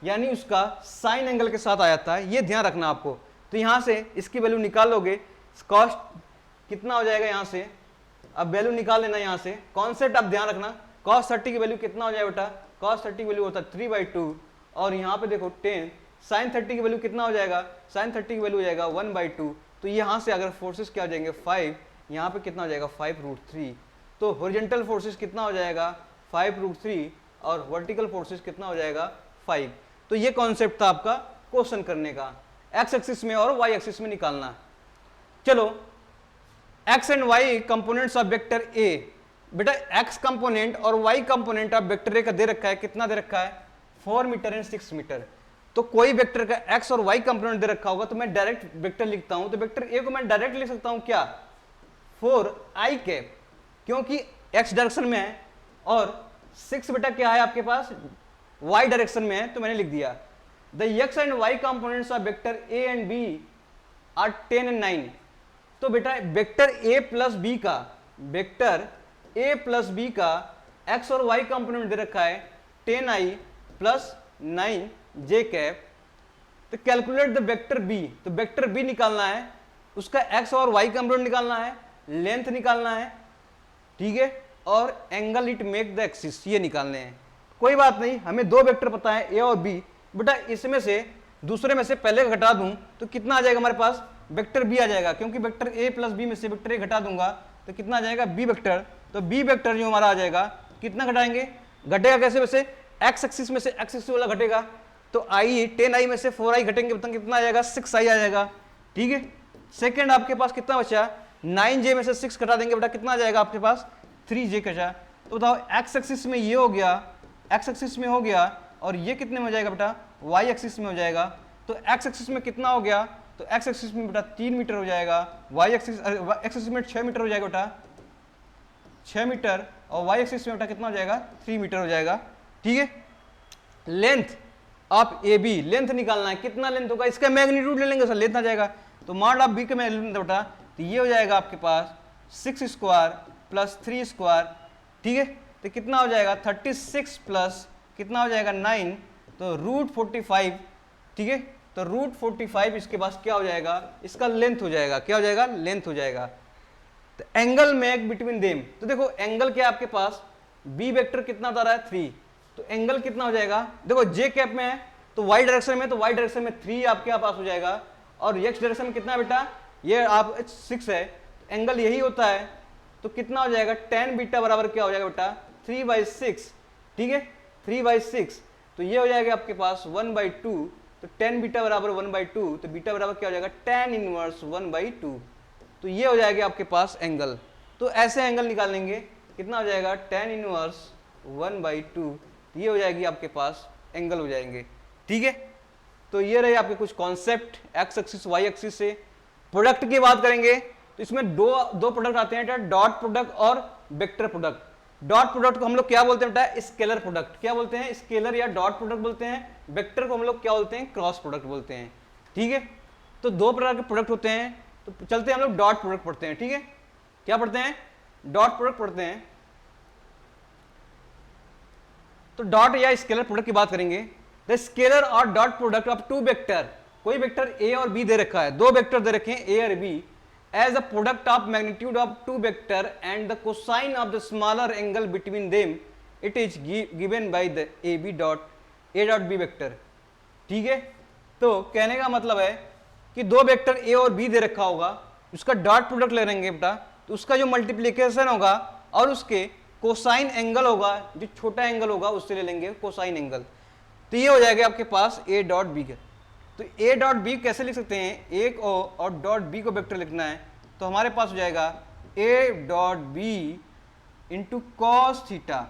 यानी उसका साइन एंगल के साथ आ जाता है, ये ध्यान रखना आपको। तो यहां से इसकी वैल्यू निकाल लोगे, कॉस्ट कितना हो जाएगा यहां से, अब वैल्यू निकाल लेना यहां से, कॉन्सेप्ट आप ध्यान रखना, cos 30 की वैल्यू कितना हो जाएगा बेटा, cos 30 की वैल्यू होता है 3/2, और यहाँ पे देखो 10 sin 30 की वैल्यू कितना हो जाएगा, sin 30 की वैल्यू हो जाएगा 1/2। तो यहाँ से अगर फोर्सेस क्या हो जाएंगे 5, यहाँ पे कितना हो जाएगा 5√3। तो हॉरिजॉन्टल फोर्सेस कितना हो जाएगा 5√3, और वर्टिकल फोर्सेस कितना हो जाएगा 5। तो ये कॉन्सेप्ट था आपका क्वेश्चन करने का, एक्स एक्सिस में और वाई एक्सिस में निकालना। चलो x and y components of vector a, बेटा एक्स कंपोनेंट और y component of vector a का दे रखा है, कितना दे रखा है 4 मीटर एंड 6 मीटर। तो कोई वेक्टर का एक्स और वाई कंपोनेंट दे रखा होगा तो मैं डायरेक्ट वेक्टर लिखता हूं, तो वेक्टर ए को मैं डायरेक्ट लिख सकता हूं क्या 4i कैप, क्योंकि एक्स डायरेक्शन में है, और 6 बेटा क्या है आपके पास y डायरेक्शन में है, तो मैंने लिख दिया the x and y components of vector a and b are 10 and 9। तो बेटा वेक्टर a प्लस b का, वेक्टर a प्लस b का x और y कंपोनेंट दे रखा है 10i प्लस 9j कैप। तो कैलकुलेट द वेक्टर b, तो वेक्टर b निकालना है, उसका x और y कंपोनेंट निकालना है, लेंथ निकालना है, ठीक है, और angle it make the axis ये निकालने हैं। कोई बात नहीं, हमें 2 वेक्टर पता है a और b, बेटा इसमें से दूसरे में से पहले का घटा दूं तो कितना आ जाएगा हमारे पास वेक्टर b आ जाएगा, क्योंकि वेक्टर a प्लस b में से वेक्टर a घटा दूंगा तो कितना आ जाएगा b वेक्टर। तो b वेक्टर जो हमारा आ जाएगा, कितना घटाएंगे, घटेगा कैसे, वैसे x एक्सिस में से x एक्सिस वाला घटेगा, तो i 10i में से 4i घटेंगे, बताएं कितना आ जाएगा 6i आ जाएगा, ठीक है। सेकंड आपके पास कितना बचा 9j में से 6 घटा देंगे बेटा कितना आ जाएगा आपके पास 3j कचा। तो बताओ एक्स एक्सिस में ये हो गया, एक्स एक्सिस में हो गया, और ये कितने में हो जाएगा बेटा, वाई एक्सिस में हो जाएगा। तो एक्स एक्सिस में कितना हो गया, तो एक्स एक्सिस में बेटा 3 मीटर हो जाएगा, वाई एक्सिस में 6 मीटर हो जाएगा बेटा, 6 मीटर, और वाई एक्सिस में बेटा कितना हो जाएगा, 3 मीटर हो जाएगा। ठीक है, length of a b, length निकालना है, कितना लेंथ होगा, इसका मैग्नीट्यूड ले लेंगे सर, लेंथ आ जाएगा। तो मान आप बी का मैग्नीट्यूड बेटा, तो ये हो जाएगा आपके पास 6 स्क्वायर प्लस 3 स्क्वायर। ठीक है, तो कितना हो जाएगा 36 प्लस कितना हो जाएगा 9, तो √45। ठीक है, तो √45 इसके पास क्या हो जाएगा, इसका लेंथ हो जाएगा, क्या हो जाएगा, लेंथ हो जाएगा। तो एंगल मेक बिटवीन देम, तो देखो एंगल क्या आपके पास, बी वेक्टर कितना बता रहा है 3, तो एंगल कितना हो जाएगा, देखो जे कैप में है तो वाई डायरेक्शन में, तो वाई डायरेक्शन में 3 आपके पास हो जाएगा, और एक्स डायरेक्शन में कितना बेटा, ये आप 6 है, तो एंगल यही होता है, तो कितना हो जाएगा tan बीटा बराबर क्या हो जाएगा बेटा 3/6। ठीक है, 3/6, तो ये हो जाएगा आपके पास 1/2, तो tan बीटा बराबर 1/2, तो बीटा बराबर क्या हो जाएगा tan इनवर्स 1/2, तो ये हो जाएगा आपके पास एंगल। तो ऐसे एंगल निकाल लेंगे, कितना हो जाएगा tan इनवर्स 1/2, ये हो जाएगी आपके पास एंगल हो जाएंगे। ठीक है, तो ये रहे आपके कुछ concept x axis y axis से। प्रोडक्ट की बात करेंगे तो इसमें दो प्रोडक्ट आते हैं, डॉट प्रोडक्ट और वेक्टर प्रोडक्ट। डॉट प्रोडक्ट को हम लोग क्या बोलते हैं बेटा, स्केलर प्रोडक्ट, क्या बोलते हैं, स्केलर या डॉट प्रोडक्ट बोलते हैं। वेक्टर को हम लोग क्या बोलते हैं, क्रॉस प्रोडक्ट बोलते हैं। ठीक है, तो 2 प्रकार के प्रोडक्ट होते हैं, तो चलते हैं हम लोग डॉट प्रोडक्ट पढ़ते हैं। ठीक है, क्या पढ़ते हैं, डॉट प्रोडक्ट पढ़ते हैं। तो डॉट या स्केलर प्रोडक्ट की बात करेंगे, द स्केलर और डॉट प्रोडक्ट ऑफ 2 वेक्टर, कोई वेक्टर ए और बी दे रखा है, 2 वेक्टर दे रखे हैं ए और B, as a product of magnitude of 2 vector and the cosine of the smaller angle between them, it is given by the ab dot a dot b vector। ठीक है, तो कहने का मतलब है कि 2 वेक्टर ए और बी दे रखा होगा, उसका डॉट प्रोडक्ट ले लेंगे बेटा, तो उसका जो मल्टीप्लीकेशन होगा और उसके कोसाइन एंगल होगा, जो छोटा एंगल होगा उससे ले लेंगे कोसाइन एंगल, तो ये हो जाएगा आपके पास ए डॉट बी का। तो ए डॉट बी कैसे लिख सकते हैं, एक और डॉट बी को वेक्टर लिखना है, तो हमारे पास हो जाएगा a dot b into cos theta.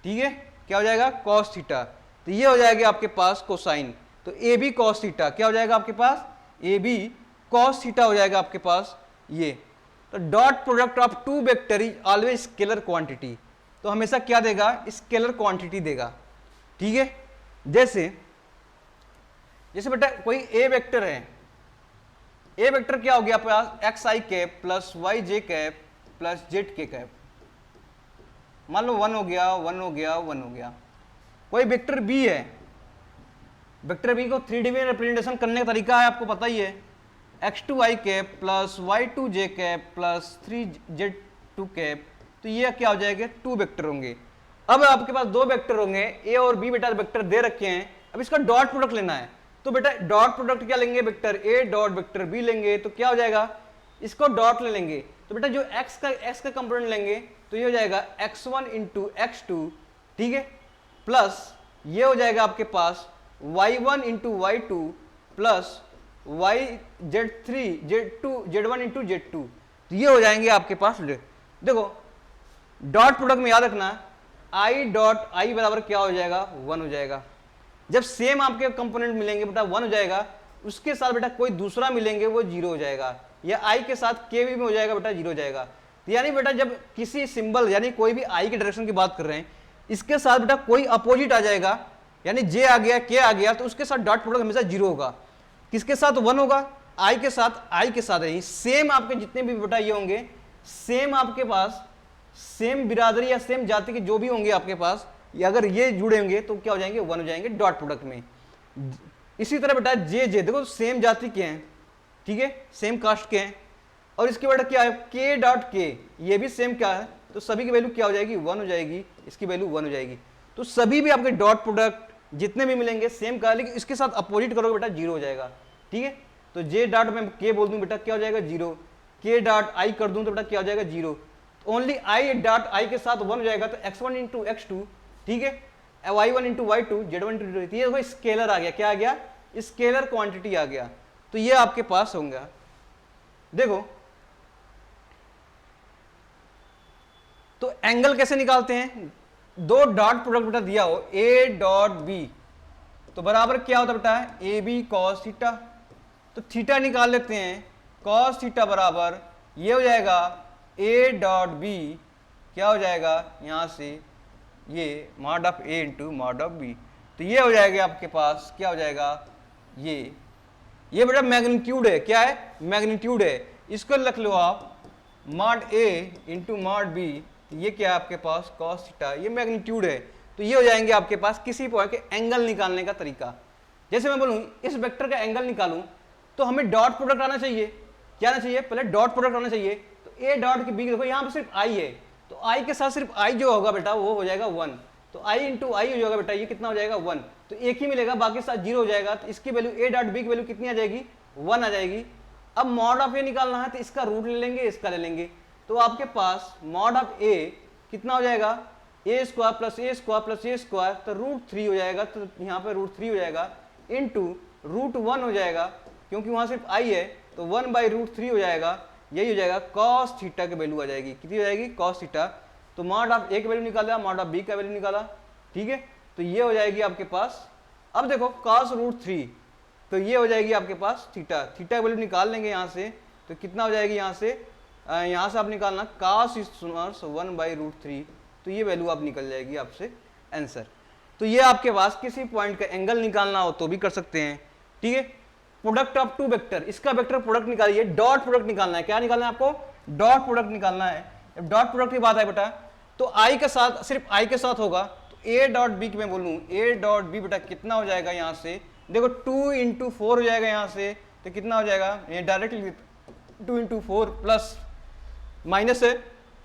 ठीक है, क्या हो जाएगा कॉस थीटा, तो ये हो जाएगा आपके पास कोसाइन, तो ए बी कॉस थीटा क्या हो जाएगा आपके पास, ए बी कॉस थीटा हो जाएगा आपके पास ये। तो dot product of 2 vector is always scalar quantity, तो हमेशा क्या देगा, स्केलर क्वांटिटी देगा। ठीक है, जैसे बेटा कोई ए वेक्टर है, ए वेक्टर क्या हो गया आपके पास एक्स आई कैप प्लस वाई जे कैप प्लस जेड के कैप, मान लो 1 हो गया 1 हो गया 1 हो गया। कोई वेक्टर बी है, वेक्टर बी को 3D में रिप्रेजेंटेशन करने का तरीका है आपको पता ही है, x2i cap plus y2j cap plus 3z2 cap, तो ये क्या हो जाएगा 2 वेक्टर होंगे। अब आपके पास 2 वेक्टर होंगे, ए और बी बेटा वेक्टर दे रखे हैं, अब इसका डॉट प्रोडक्ट लेना है, तो बेटा डॉट प्रोडक्ट क्या लेंगे, vector a dot vector b लेंगे, तो क्या हो जाएगा, इसको डॉट ले लेंगे, तो बेटा जो x का कंपोनेंट लेंगे तो ये हो जाएगा x1 इंटू x2। ठीक है, प्लस ये हो जाएगा आपके पास y1 into y2 plus z1 into z2, तो ये हो जाएंगे आपके पास। देखो डॉट प्रोडक्ट में याद रखना i डॉट i बराबर क्या हो जाएगा 1 हो जाएगा। जब सेम आपके कंपोनेंट मिलेंगे बेटा 1 हो जाएगा, उसके साथ बेटा कोई दूसरा मिलेंगे वो 0 हो जाएगा, या i के साथ k भी में हो जाएगा बेटा 0 हो जाएगा। यानी बेटा जब किसी सिंबल यानी कोई भी i के डायरेक्शन की बात कर रहे हैं, इसके साथ बेटा कोई अपोजिट आ जाएगा, यानी j आ गया k आ गया, तो उसके साथ डॉट प्रोडक्ट हमेशा 0 होगा। किसके साथ 1 होगा, i के साथ है। सेम आपके जितने भी बेटा ये होंगे, सेम आपके पास सेम बिरादरी या सेम जाति के जो भी होंगे आपके पास, या अगर ये जुड़े होंगे तो क्या हो जाएंगे 1 हो जाएंगे डॉट प्रोडक्ट में। इसी तरह बेटा जे देखो सेम जाति के हैं, ठीक है, सेम कास्ट के हैं, और इसके बेटा क्या है के डॉट के, ये भी सेम क्या है, तो सभी की वैल्यू क्या हो जाएगी 1 हो जाएगी, इसकी वैल्यू 1 हो जाएगी। तो सभी भी आपके डॉट प्रोडक्ट जितने भी मिलेंगे सेम का, लेकिन इसके साथ अपोजिट करोगे बेटा 0 हो जाएगा। ठीक है, तो जे डॉट में के बोल दूं बेटा क्या हो जाएगा 0, के डॉट आई कर दूं तो बेटा क्या हो जाएगा 0, ओनली आई डॉट आई के साथ 1 हो जाएगा, तो x1 इंटू x2, ठीक है, y1 into y2, z1 into z2, ये देखो स्केलर आ गया, क्या आ गया स्केलर क्वांटिटी आ गया, तो ये आपके पास होंगे। देखो तो एंगल कैसे निकालते हैं, दो डॉट प्रोडक्ट बेटा दिया हो ए डॉट बी तो बराबर क्या होता है बेटा ए बी कॉस थीटा, तो थीटा निकाल लेते हैं, कॉस थीटा बराबर ये हो जाएगा ए डॉट बी, क्या हो जाएगा यहां से ये mod of a into mod of b, तो ये हो जाएगा आपके पास क्या हो जाएगा ये बेटा मैग्नीट्यूड है, क्या है मैग्नीट्यूड है, इसको रख लो आप मॉड ए इंटू मॉड बी, ये क्या है आपके पास कॉस थीटा, ये मैग्नीट्यूड है, तो ये हो जाएंगे आपके पास किसी पॉइंट के एंगल निकालने का तरीका। जैसे मैं बोलूं इस वेक्टर का एंगल निकालूं तो हमें डॉट प्रोडक्ट आना चाहिए, क्या आना चाहिए पहले डॉट प्रोडक्ट आना चाहिए, तो ए डॉट के बी देखो यहाँ पे सिर्फ आई है, तो आई के साथ सिर्फ आई जो होगा बेटा वो हो जाएगा 1, तो आई इंटू आई हो जाएगा बेटा ये कितना हो जाएगा 1, तो एक ही मिलेगा बाकी साथ 0 हो जाएगा, तो इसकी वैल्यू ए डॉट बी की वैल्यू कितनी आ जाएगी 1 आ जाएगी। अब मॉड ऑफ ए निकालना है तो इसका रूट ले लेंगे इसका ले लेंगे, तो आपके पास मॉड ऑफ ए कितना हो जाएगा ए स्क्वायर प्लस ए स्क्वायर प्लस ए स्क्वायर, तो √3 हो जाएगा, तो यहाँ पे √3 हो जाएगा इंटू √1 हो जाएगा क्योंकि वहां सिर्फ आई है, तो 1/√3 हो जाएगा, यही हो जाएगा कॉस थीटा की वैल्यू आ जाएगी, कितनी हो जाएगी कॉस थीटा, तो मॉड ऑफ ए की वैल्यू निकाला मॉड ऑफ बी का वैल्यू निकाला, ठीक है, तो ये हो जाएगी आपके पास। अब देखो cos √3 तो ये हो जाएगी आपके पास थीटा, थीटा की वैल्यू निकाल लेंगे यहाँ से, तो कितना हो जाएगी यहाँ से आप निकालना cos 1/√3, तो ये वैल्यू आप निकल जाएगी आपसे आंसर। तो ये आपके पास किसी पॉइंट का एंगल निकालना हो तो भी कर सकते हैं, ठीक है। प्रोडक्ट ऑफ टू वेक्टर, इसका वेक्टर प्रोडक्ट निकालिए, डॉट प्रोडक्ट निकालना है, क्या निकालना है आपको डॉट प्रोडक्ट निकालना है। जब डॉट प्रोडक्ट की बात है बेटा तो आई के साथ सिर्फ आई के साथ होगा, तो ए डॉट बी की मैं बोलूँ ए डॉट बी बेटा कितना हो जाएगा यहाँ से देखो 2 × 4 हो जाएगा यहाँ से, तो कितना हो जाएगा ये डायरेक्टली 2 × 4 प्लस माइनस है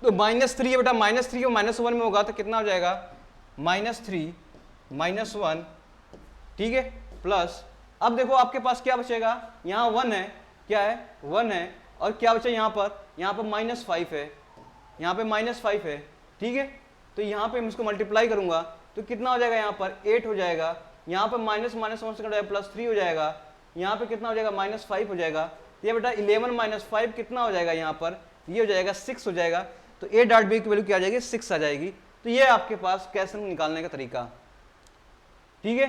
तो -3 है बेटा, -3 को -1 में होगा तो कितना हो जाएगा -3 -1, ठीक है, प्लस अब देखो आपके पास क्या बचेगा यहाँ 1 है, क्या है 1 है, और क्या बचा यहाँ पर -5 है, यहाँ पे -5 है, ठीक है, तो यहाँ पे मैं इसको मल्टीप्लाई करूंगा तो कितना हो जाएगा यहाँ पर 8 हो जाएगा, यहाँ पे -1 से +3 हो जाएगा, यहाँ पे कितना हो जाएगा -5 हो जाएगा, ये बेटा 11 - 5 कितना हो जाएगा यहाँ पर ये हो जाएगा 6 हो जाएगा, तो ए डॉट बी की वैल्यू क्या आ जाएगी 6 आ जाएगी। तो ये आपके पास कैसे निकालने का तरीका, ठीक है।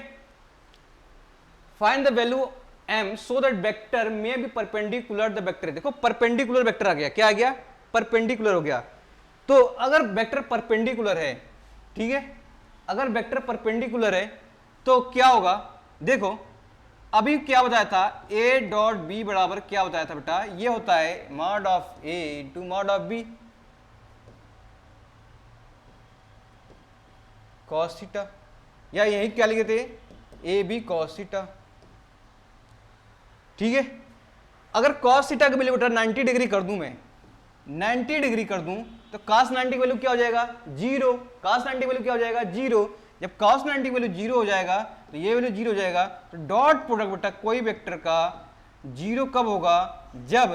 Find the value m so that vector में बी परपेंडिकुलर द वेक्टर, देखो परपेंडिकुलर वेक्टर आ गया, क्या आ गया परपेंडिकुलर हो गया, तो अगर वेक्टर परपेंडिकुलर है, ठीक है, अगर वेक्टर परपेंडिकुलर है तो क्या होगा देखो अभी क्या बताया था ए डॉट बी बराबर क्या बताया था बेटा ये होता है mod of a into mod of b cos theta, या यही क्या लिखे थे ए बी कॉस थीटा, ठीक है। अगर कॉस थीटा की वैल्यू बेटा 90 डिग्री कर दूं मैं 90 डिग्री कर दूं तो cos 90 की वैल्यू क्या हो जाएगा 0, cos 90 की वैल्यू क्या हो जाएगा 0, जब cos 90 की वैल्यू 0 हो जाएगा तो ये वैल्यू 0 हो जाएगा, तो डॉट प्रोडक्ट बेटा कोई वेक्टर का 0 कब होगा जब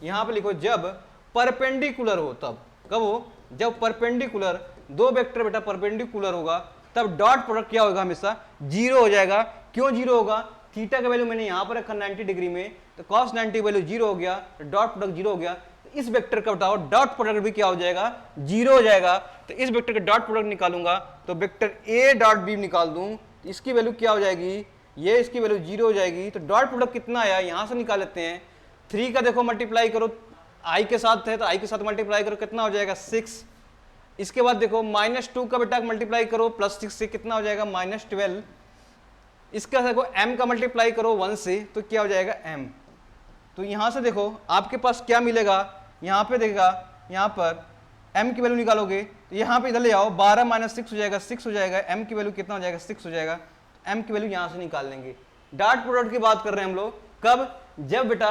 यहां पे लिखो जब परपेंडिकुलर हो, तब कब हो जब परपेंडिकुलर दो वेक्टर बेटा परपेंडिकुलर होगा तब डॉट प्रोडक्ट क्या होगा हमेशा 0 हो जाएगा। क्यों 0 होगा, थीटा का वैल्यू मैंने यहां पर रखा 90 डिग्री में, तो cos 90 वैल्यू 0 हो गया तो डॉट प्रोडक्ट 0 हो गया, तो इस वेक्टर का बताओ डॉट प्रोडक्ट भी क्या हो जाएगा 0 हो जाएगा। तो इस वेक्टर का डॉट प्रोडक्ट निकालूंगा तो वेक्टर a डॉट b निकाल दूं तो इसकी वैल्यू क्या हो जाएगी ये इसकी वैल्यू 0 हो जाएगी, तो डॉट प्रोडक्ट कितना आया यहां से निकाल लेते हैं, 3 का देखो मल्टीप्लाई करो i के साथ है तो i के साथ मल्टीप्लाई करो कितना हो जाएगा 6, इसके बाद देखो -2 का बेटा मल्टीप्लाई करो +6 से कितना हो जाएगा -12, इसका देखो m का मल्टीप्लाई करो 1 से तो क्या हो जाएगा m, तो यहां से देखो आपके पास क्या मिलेगा यहाँ पे देखेगा यहाँ पर m की वैल्यू निकालोगे तो यहाँ पे इधर ले आओ 12 - 6 हो जाएगा 6 हो जाएगा, m की वैल्यू कितना हो जाएगा 6 हो जाएगा, m की वैल्यू यहाँ से निकाल लेंगे। डॉट प्रोडक्ट की बात कर रहे हैं हम लोग कब जब बेटा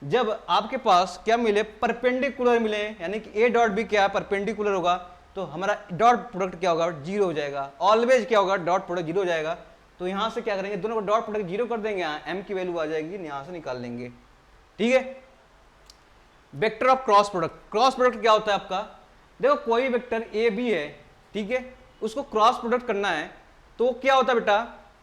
जब आपके पास क्या मिले परपेंडिकुलर मिले, यानी कि a डॉट बी क्या है परपेंडिकुलर होगा तो हमारा डॉट प्रोडक्ट क्या होगा 0 हो जाएगा, ऑलवेज क्या होगा डॉट प्रोडक्ट 0 हो जाएगा। तो यहाँ से क्या करेंगे दोनों को डॉट प्रोडक्ट 0 कर देंगे, यहाँ m की वैल्यू आ जाएगी यहाँ से निकाल लेंगे, ठीक है। वेक्टर ऑफ क्रॉस प्रोडक्ट क्या होता है आपका, देखो कोई वेक्टर ए बी है, ठीक है, उसको क्रॉस प्रोडक्ट करना है तो क्या होता है बेटा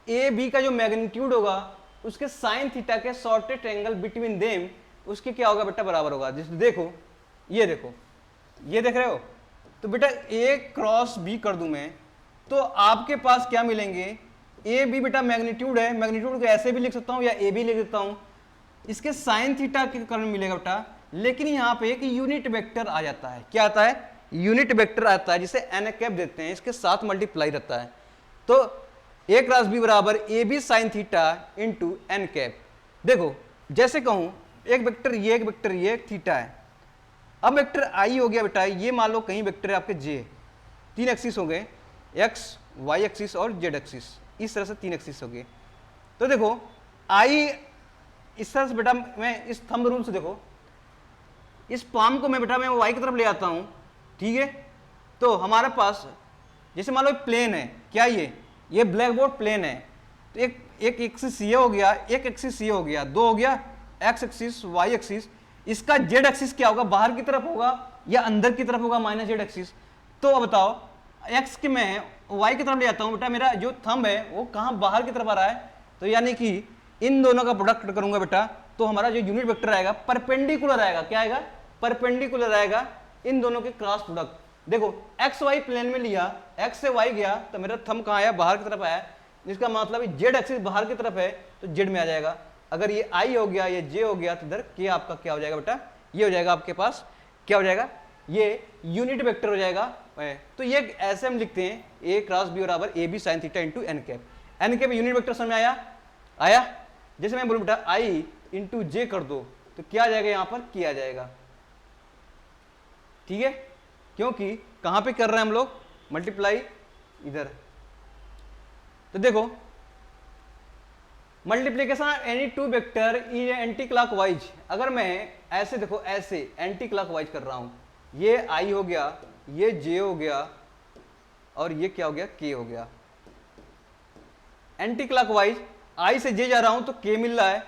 ए बी का जो मैग्नीट्यूड होगा उसके साइन थीटा के शॉर्टेस्ट एंगल बिटवीन देम उसके क्या होगा बेटा बराबर होगा। जैसे देखो ये देखो ये देख रहे हो, तो बेटा ए क्रॉस बी कर दूं मैं, तो आपके पास क्या मिलेंगे, ए बी बेटा मैग्नीट्यूड है, मैग्नीट्यूड को ऐसे भी लिख सकता हूं या ए भी लिख देता हूं, इसके साइन थीटा के कारण मिलेगा बेटा, लेकिन यहाँ पे एक यूनिट वेक्टर आ जाता है, क्या आता है, यूनिट वेक्टर आता है जिसे एन कैप देते हैं, इसके साथ मल्टीप्लाई रहता है, तो ए क्रॉस बी बराबर a b sine theta into n cap. देखो जैसे कहूं एक वेक्टर ये, एक वेक्टर ये, एक थीटा है, अब वेक्टर आई हो गया बेटा, ये मान लो कहीं वेक्टर है आपके जे, 3 एक्सिस हो गए, एक्स वाई एक्सिस और जेड एक्सिस, इस तरह से 3 एक्सिस हो गए। तो देखो आई इस तरह से बेटा, मैं इस थंब रूल से देखो, इस पाम को मैं बेटा मैं वाई की तरफ ले आता हूं, ठीक है, तो हमारे पास जैसे मान लो प्लेन है, क्या ये ब्लैक बोर्ड प्लेन है, तो एक एक्सिस ये हो गया, एक एक्सिस ये हो गया, 2 हो गया, एक्स एक्सिस वाई एक्सिस, इसका जेड एक्सिस क्या होगा, बाहर की तरफ होगा या अंदर की तरफ होगा, माइनस जेड एक्सिस। तो अब बताओ एक्स के मैं वाई की तरफ ले आता हूं बेटा, मेरा जो थंब है वो कहां, बाहर की तरफ आ रहा है, तो यानी कि इन दोनों का प्रोडक्ट करूंगा बेटा, तो हमारा जो यूनिट वेक्टर आएगा परपेंडिकुलर आएगा, क्या आएगा, परपेंडिकुलर आएगा इन दोनों के क्रॉस प्रोडक्ट। देखो एक्स वाई प्लेन में लिया, एक्स से वाई गया तो मेरा थंब कहां आया, बाहर की तरफ आया, जिसका मतलब जेड एक्सिस बाहर की तरफ है तो जेड में आ जाएगा। अगर ये आई हो गया, ये जे हो गया, तो इधर के आपका क्या हो जाएगा बेटा, ये हो जाएगा आपके पास, क्या हो जाएगा, ये यूनिट वेक्टर हो जाएगा। तो ये ऐसे हम लिखते हैं ए क्रॉस बी बराबर a b sine theta into n cap. N cap unit vector समझ में आया। जैसे मैं बोलूं बेटा आई इंटू जे कर दो, तो क्या आ जाएगा, यहां पर किया जाएगा, ठीक है, क्योंकि कहां पे कर रहे हैं हम लोग, मल्टीप्लाई इधर। तो देखो मल्टीप्लीकेशन एनी टू वेक्टर इन एंटी क्लॉकवाइज, अगर मैं ऐसे देखो ऐसे एंटी क्लॉकवाइज कर रहा हूं, ये आई हो गया, ये जे हो गया और ये क्या हो गया, के हो गया। एंटी क्लॉकवाइज आई से जे जा रहा हूं तो के मिल रहा है,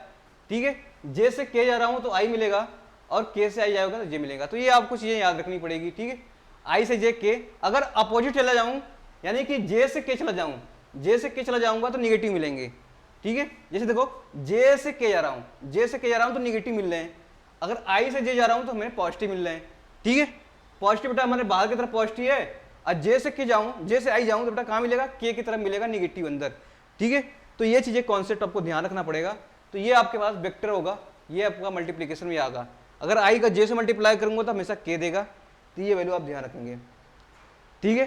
ठीक है, जे से के जा रहा हूं तो आई मिलेगा और के से आई जाएगा तो जे मिलेगा। तो ये आपको चीजें याद रखनी पड़ेगी, ठीक है, आई से जे के। अगर अपोजिट चला जाऊं यानी कि जे से के चला जाऊं, जे से के चला जाऊंगा तो निगेटिव मिलेंगे, ठीक है। जैसे देखो जे से के जा रहा हूं, जे से के जा रहा हूं तो निगेटिव मिल रहे हैं, अगर आई से जे जा रहा हूं तो हमें पॉजिटिव मिल रहे हैं, ठीक है। पॉजिटिव बेटा हमारे बाहर की तरफ पॉजिटिव है, और जे से के जाऊं, जे से आई जाऊं तो बेटा कहां मिलेगा, के की तरफ मिलेगा निगेटिव अंदर, ठीक है। तो ये चीजें कॉन्सेप्ट आपको ध्यान रखना पड़ेगा। तो ये आपके पास वेक्टर होगा, ये आपका मल्टीप्लीकेशन में आएगा, अगर आई का जे से मल्टीप्लाई करूंगा तो हमेशा के देगा, तो ये वैल्यू आप ध्यान रखेंगे, ठीक है।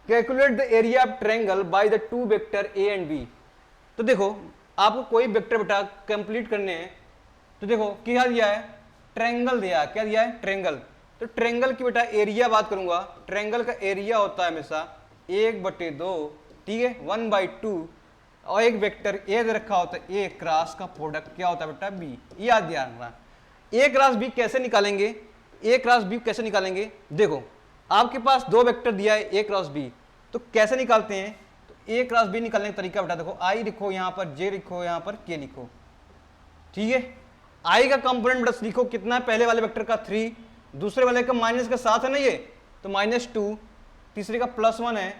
Calculate the area of triangle by the two vector a and b. तो देखो आपको कोई वेक्टर बेटा कंप्लीट करने हैं, तो देखो क्या दिया है, ट्रायंगल दिया है, क्या दिया है, ट्रायंगल। तो ट्रायंगल की बेटा एरिया बात करूंगा, ट्रायंगल का एरिया होता है हमेशा 1/2, ठीक है, 1/2, और एक वेक्टर ए दे रखा होता है, ए क्रॉस का प्रोडक्ट क्या होता है बेटा, बी। याद ध्यान रखना। ए क्रॉस बी कैसे निकालेंगे, ए क्रॉस बी कैसे निकालेंगे, देखो आपके पास 2 वेक्टर दिया है ए क्रॉस बी, तो कैसे निकालते हैं, तो ए क्रॉस बी निकालने का तरीका बेटा देखो, आई लिखो यहाँ पर, जे लिखो यहाँ पर, के लिखो, ठीक है। आई का कंपोनेंट बेटा लिखो कितना है, पहले वाले वेक्टर का 3, दूसरे वाले का माइनस का 7 है ना ये, तो -2, तीसरे का +1 है,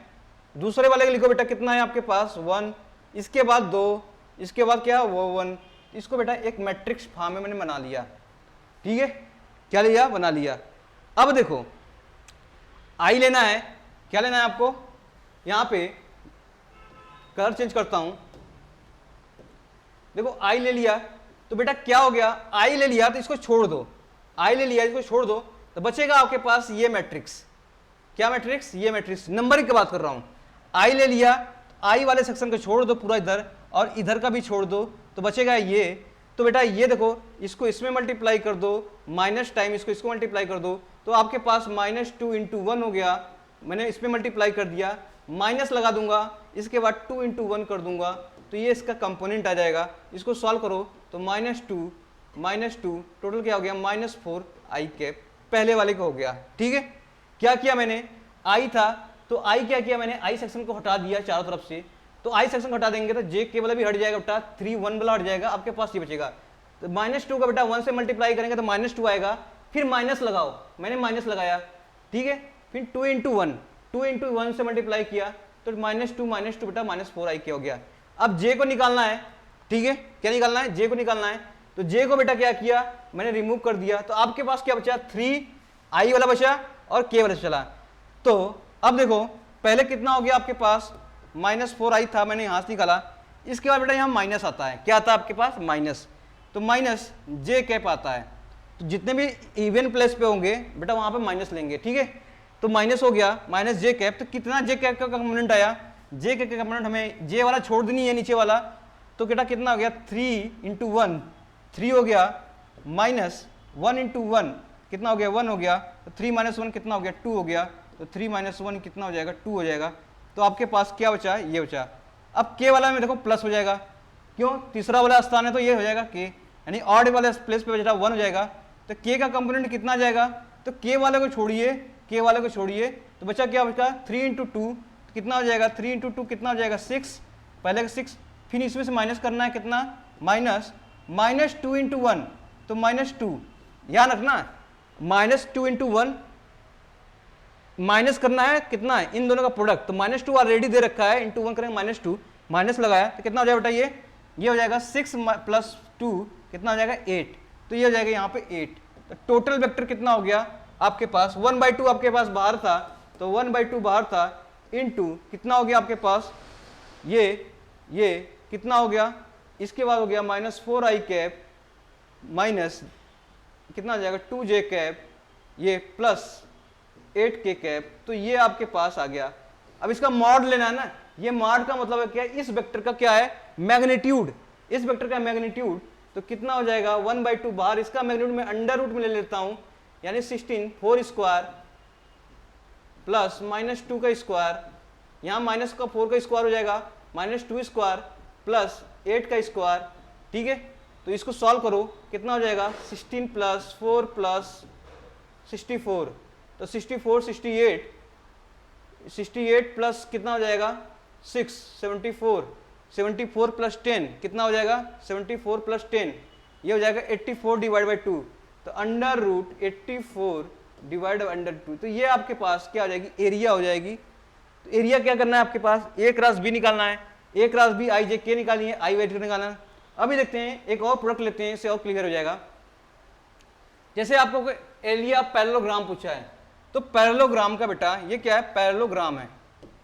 दूसरे वाले का लिखो बेटा कितना है आपके पास 1, इसके बाद 2, इसके बाद क्या वो 1, इसको बेटा एक मैट्रिक्स फॉर्म में मैंने बना लिया, ठीक है, क्या लिया, बना लिया। अब देखो आई लेना है, क्या लेना है आपको, यहां पे कलर चेंज करता हूं, देखो आई ले लिया, तो बेटा क्या हो गया, आई ले लिया तो इसको छोड़ दो, आई ले लिया इसको छोड़ दो, तो बचेगा आपके पास ये मैट्रिक्स, क्या मैट्रिक्स, ये मैट्रिक्स, नंबरिंग की बात कर रहा हूं। आई ले लिया, आई वाले सेक्शन को छोड़ दो पूरा इधर, और इधर का भी छोड़ दो, तो बचेगा ये। तो बेटा ये देखो इसको इसमें मल्टीप्लाई कर दो, माइनस टाइम इसको मल्टीप्लाई कर दो, तो आपके पास -2 × 1 हो गया, मैंने इसमें मल्टीप्लाई कर दिया, माइनस लगा दूंगा, इसके बाद 2 × 1 कर दूंगा, तो ये इसका कंपोनेंट आ जाएगा। इसको सॉल्व करो तो -2 टोटल क्या हो गया, -4 आई कैप, पहले वाले का हो गया, ठीक है। क्या किया मैंने, आई था तो आई क्या किया मैंने, आई सेक्शन को हटा दिया चारों तरफ से, तो आई सेक्शन को हटा देंगे तो जे के वाला भी हट जाएगा बेटा, 3 1 वाला हट जाएगा, आपके पास ये बचेगा। तो -2 का बेटा 1 से मल्टीप्लाई करेंगे तो -2 आएगा, फिर माइनस लगाओ, मैंने माइनस लगाया, ठीक है, फिर 2 × 1 से मल्टीप्लाई किया तो -2 बेटा -4 आई के हो गया। अब जे को निकालना है, ठीक है, क्या निकालना है, जे को निकालना है, तो जे को बेटा क्या किया मैंने रिमूव कर दिया, तो आपके पास क्या बचा 3 आई वाला बचा और के वाला चला। तो अब देखो पहले कितना हो गया आपके पास, -4i था, मैंने यहां से निकाला। इसके बाद बेटा यहाँ माइनस आता है, क्या आता है आपके पास, माइनस, तो माइनस जे कैप आता है। तो जितने भी इवन प्लेस पे होंगे बेटा वहां पे माइनस लेंगे, ठीक है। तो माइनस हो गया, माइनस जे कैप, तो कितना जे कैप का कंपोनेंट आया, जे कैप का कंपोनेंट हमें जे वाला छोड़ देनी है नीचे वाला, तो बेटा कितना हो गया 3 × 1, 3 हो गया, माइनस 1 × 1 कितना हो गया 1 हो गया, तो 3 - 1 कितना हो गया 2 हो गया, तो 3 - 1 कितना हो जाएगा 2 हो जाएगा। तो आपके पास क्या बचा, ये बचा। अब के वाला में देखो प्लस हो जाएगा, क्यों, तीसरा वाला स्थान है तो ये हो जाएगा के, यानी ऑड वाले प्लेस पे बचा 1 हो जाएगा। तो के का कंपोनेंट कितना आ जाएगा, तो के वाले को छोड़िए, के वाले को छोड़िए, तो बचा क्या बचा 3 × 2, तो कितना हो जाएगा 3 × 2 कितना हो जाएगा 6, पहले का 6, फिर इसमें से माइनस करना है कितना, -2 × 1, तो -2, याद रखना -2 × 1 माइनस करना है कितना है इन दोनों का प्रोडक्ट, तो -2 ऑलरेडी दे रखा है, × 1 करेंगे -2, माइनस लगाया तो कितना हो जाएगा बेटा, ये हो जाएगा 6 + 2 कितना हो जाएगा 8, तो ये हो जाएगा यहाँ पे 8। तो टोटल वेक्टर कितना हो गया आपके पास, 1/2 आपके पास बाहर था, तो 1/2 बाहर था, इनटू कितना हो गया आपके पास, ये कितना हो गया, इसके बाद हो गया -4i कैप माइनस कितना हो जाएगा 2j कैप, ये प्लस 8k कैप, तो ये आपके पास आ गया। अब इसका मॉड लेना है ना, ये मॉड का मतलब है क्या, इस वेक्टर का क्या है मैग्नीट्यूड, इस वेक्टर का मैग्नीट्यूड, तो कितना हो जाएगा 1/2 बाहर, इसका मैग्नीट्यूड मैं अंडर रूट में ले लेता हूं, यानी 16 4 स्क्वायर प्लस -2 का स्क्वायर, यहाँ माइनस का 4 का स्क्वायर हो जाएगा, -2 स्क्वायर प्लस 8 का स्क्वायर, ठीक है। तो इसको सॉल्व करो, कितना हो जाएगा 16 + 4 + 64, तो 64 68 प्लस कितना हो जाएगा 6 74 + 10 कितना हो जाएगा 74 + 10, ये हो जाएगा 84/2, तो अंडर रूट 84 डिवाइड √2, तो ये आपके पास क्या हो जाएगी एरिया हो जाएगी। तो एरिया क्या करना है आपके पास, a क्रॉस b निकालना है, a cross b i j k निकालनी है, i वेक्टर निकालना है। अभी देखते हैं एक और प्रोडक्ट लेते हैं, इससे और क्लियर हो जाएगा। जैसे आपको एरिया पैरेललोग्राम पूछा है, तो पैरेललोग्राम का बेटा ये क्या है, पैरेललोग्राम है,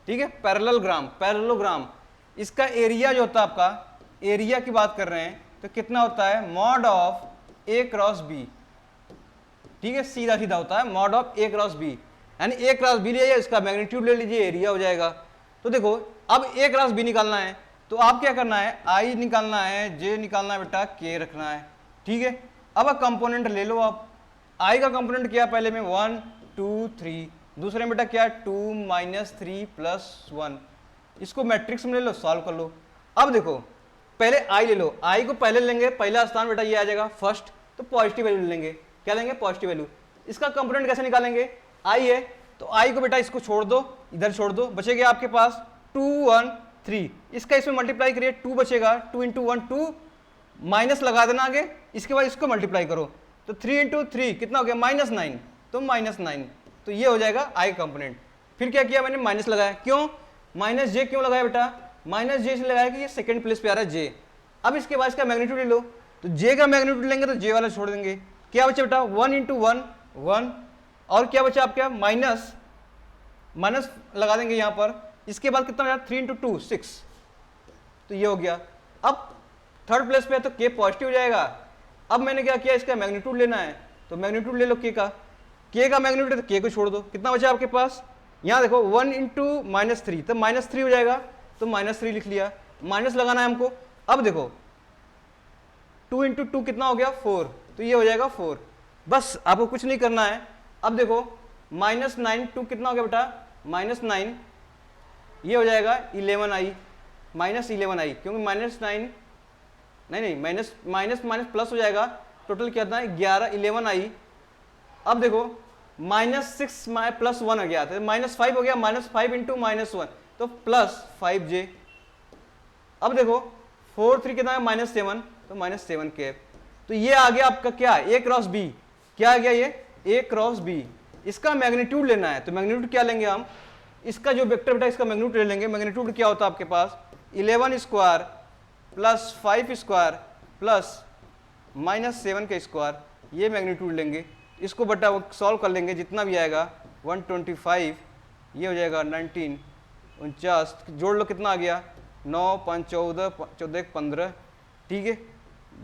ठीक है, पैरेललोग्राम, इसका एरिया जो होता है आपका, एरिया की बात कर रहे हैं, तो कितना होता है mod of a cross b, ठीक है, सीधा सीधा होता है mod of a cross b, यानी a क्रॉस b ले, इसका मैग्नीट्यूड ले लीजिए, एरिया हो जाएगा। तो देखो अब a क्रॉस b निकालना है, तो आप क्या करना है, i निकालना है, j निकालना है बेटा, k रखना है, ठीक है। अब कंपोनेंट ले लो आप, i का कंपोनेंट क्या पहले में 1 2 3, दूसरे में बेटा क्या 2 - 3 + 1, इसको मैट्रिक्स में ले लो, सॉल्व कर लो। अब देखो पहले i ले लो, i को पहले लेंगे, पहला स्थान बेटा ये आ जाएगा फर्स्ट, तो पॉजिटिव वैल्यू लेंगे, क्या लेंगे पॉजिटिव वैल्यू। इसका कंपोनेंट कैसे निकालेंगे, i है, तो i को बेटा इसको छोड़ दो, इधर छोड़ दो, बचेगा आपके पास 2 1 3, इसका इसमें मल्टीप्लाई करिए, 2 बचेगा, 2 × 1 2, माइनस लगा देना आगे, इसके बाद इसको मल्टीप्लाई करो, तो 3 × 3 कितना हो गया -9, तो -9, तो ये हो जाएगा i कंपोनेंट। फिर क्या किया मैंने, माइनस लगाया, क्यों -j क्यों लगाया बेटा, -j इसलिए लगाया कि ये सेकंड प्लेस पे आ रहा है j। अब इसके बाद इसका मैग्नीट्यूड ले लो, तो j का मैग्नीट्यूड लेंगे तो j वाला छोड़ देंगे, क्या बचा बेटा 1 × 1 1, और क्या बचा आपका माइनस लगा देंगे यहाँ पर, इसके बाद कितना बचा 3 × 2 6, तो ये हो गया। अब थर्ड प्लेस पे है तो k पॉजिटिव हो जाएगा। अब मैंने क्या किया, इसका मैग्नीट्यूड लेना है, तो मैग्नीट्यूड ले लो k का मैग्नीट्यूड है तो k को छोड़ दो, कितना बचा आपके पास, यहाँ देखो 1 × -3, तो -3 हो जाएगा, तो -3 लिख लिया, माइनस लगाना है हमको। अब देखो 2 × 2 कितना हो गया 4, तो ये हो जाएगा 4, बस आपको कुछ नहीं करना है। अब देखो -9 2 कितना हो गया बेटा -9, ये हो जाएगा 11i -11i, क्योंकि -9 नहीं माइनस प्लस हो जाएगा, टोटल क्या था 11 11i। अब देखो -6 + 1 हो गया, तो -5 हो गया, -5 × -1, तो +5j। अब देखो 4 3 कितना है -7, तो -7 कैप, तो ये आ गया आपका क्या a क्रॉस b, क्या आ गया ये a क्रॉस b। इसका मैग्नीट्यूड लेना है, तो मैग्नीट्यूड क्या लेंगे हम, इसका जो वेक्टर बेटा इसका मैग्नीट्यूड ले लेंगे। मैग्नीट्यूड क्या होता है आपके पास 11 स्क्वायर प्लस 5 स्क्वायर प्लस -7 का स्क्वायर, ये मैग्नीट्यूड लेंगे। इसको बटा सॉल्व कर लेंगे, जितना भी आएगा 125, ये हो जाएगा 19, 49, जोड़ लो कितना आ गया 9 5 14, 14 1 15, ठीक है,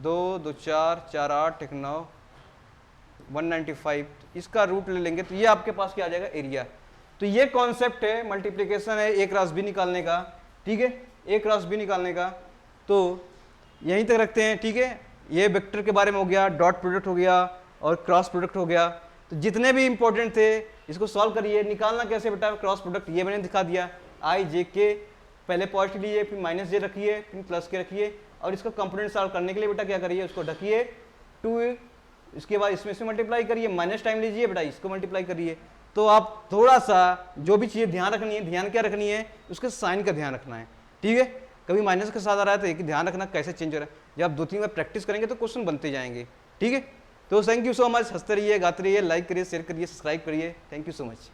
2 2 4 4 8 1 9, 195, इसका रूट ले लेंगे तो ये आपके पास क्या आ जाएगा एरिया। तो ये कॉन्सेप्ट है मल्टीप्लिकेशन है ए क्रॉस बी निकालने का, ठीक है, ए क्रॉस बी निकालने का। तो यहीं तक रखते हैं, ठीक है, ये वेक्टर के बारे में हो गया, डॉट प्रोडक्ट हो गया और क्रॉस प्रोडक्ट हो गया। तो जितने भी इंपॉर्टेंट थे इसको सॉल्व करिए। निकालना कैसे बेटा क्रॉस प्रोडक्ट, ये मैंने दिखा दिया, आई जे के पहले पॉजिटिव लीजिए, फिर माइनस जे रखिए, फिर प्लस के रखिए, और इसका कंपोनेंट सॉल्व करने के लिए बेटा क्या करिए, उसको ढकिए 2, इसके बाद इसमें से मल्टीप्लाई करिए, माइनस टाइम लीजिए बेटा, इसको मल्टीप्लाई करिए। तो आप थोड़ा सा जो भी चीज़ें ध्यान रखनी है, ध्यान क्या रखनी है, उसके साइन का ध्यान रखना है, ठीक है। कभी माइनस के साथ आ रहा है तो एक ध्यान रखना कैसे चेंज हो रहा है। जब आप 2-3 बार प्रैक्टिस करेंगे तो क्वेश्चन बनते जाएंगे, ठीक है। तो थैंक यू सो मच, हंसते रहिए, गाते रहिए, लाइक करिए, शेयर करिए, सब्सक्राइब करिए, थैंक यू सो मच।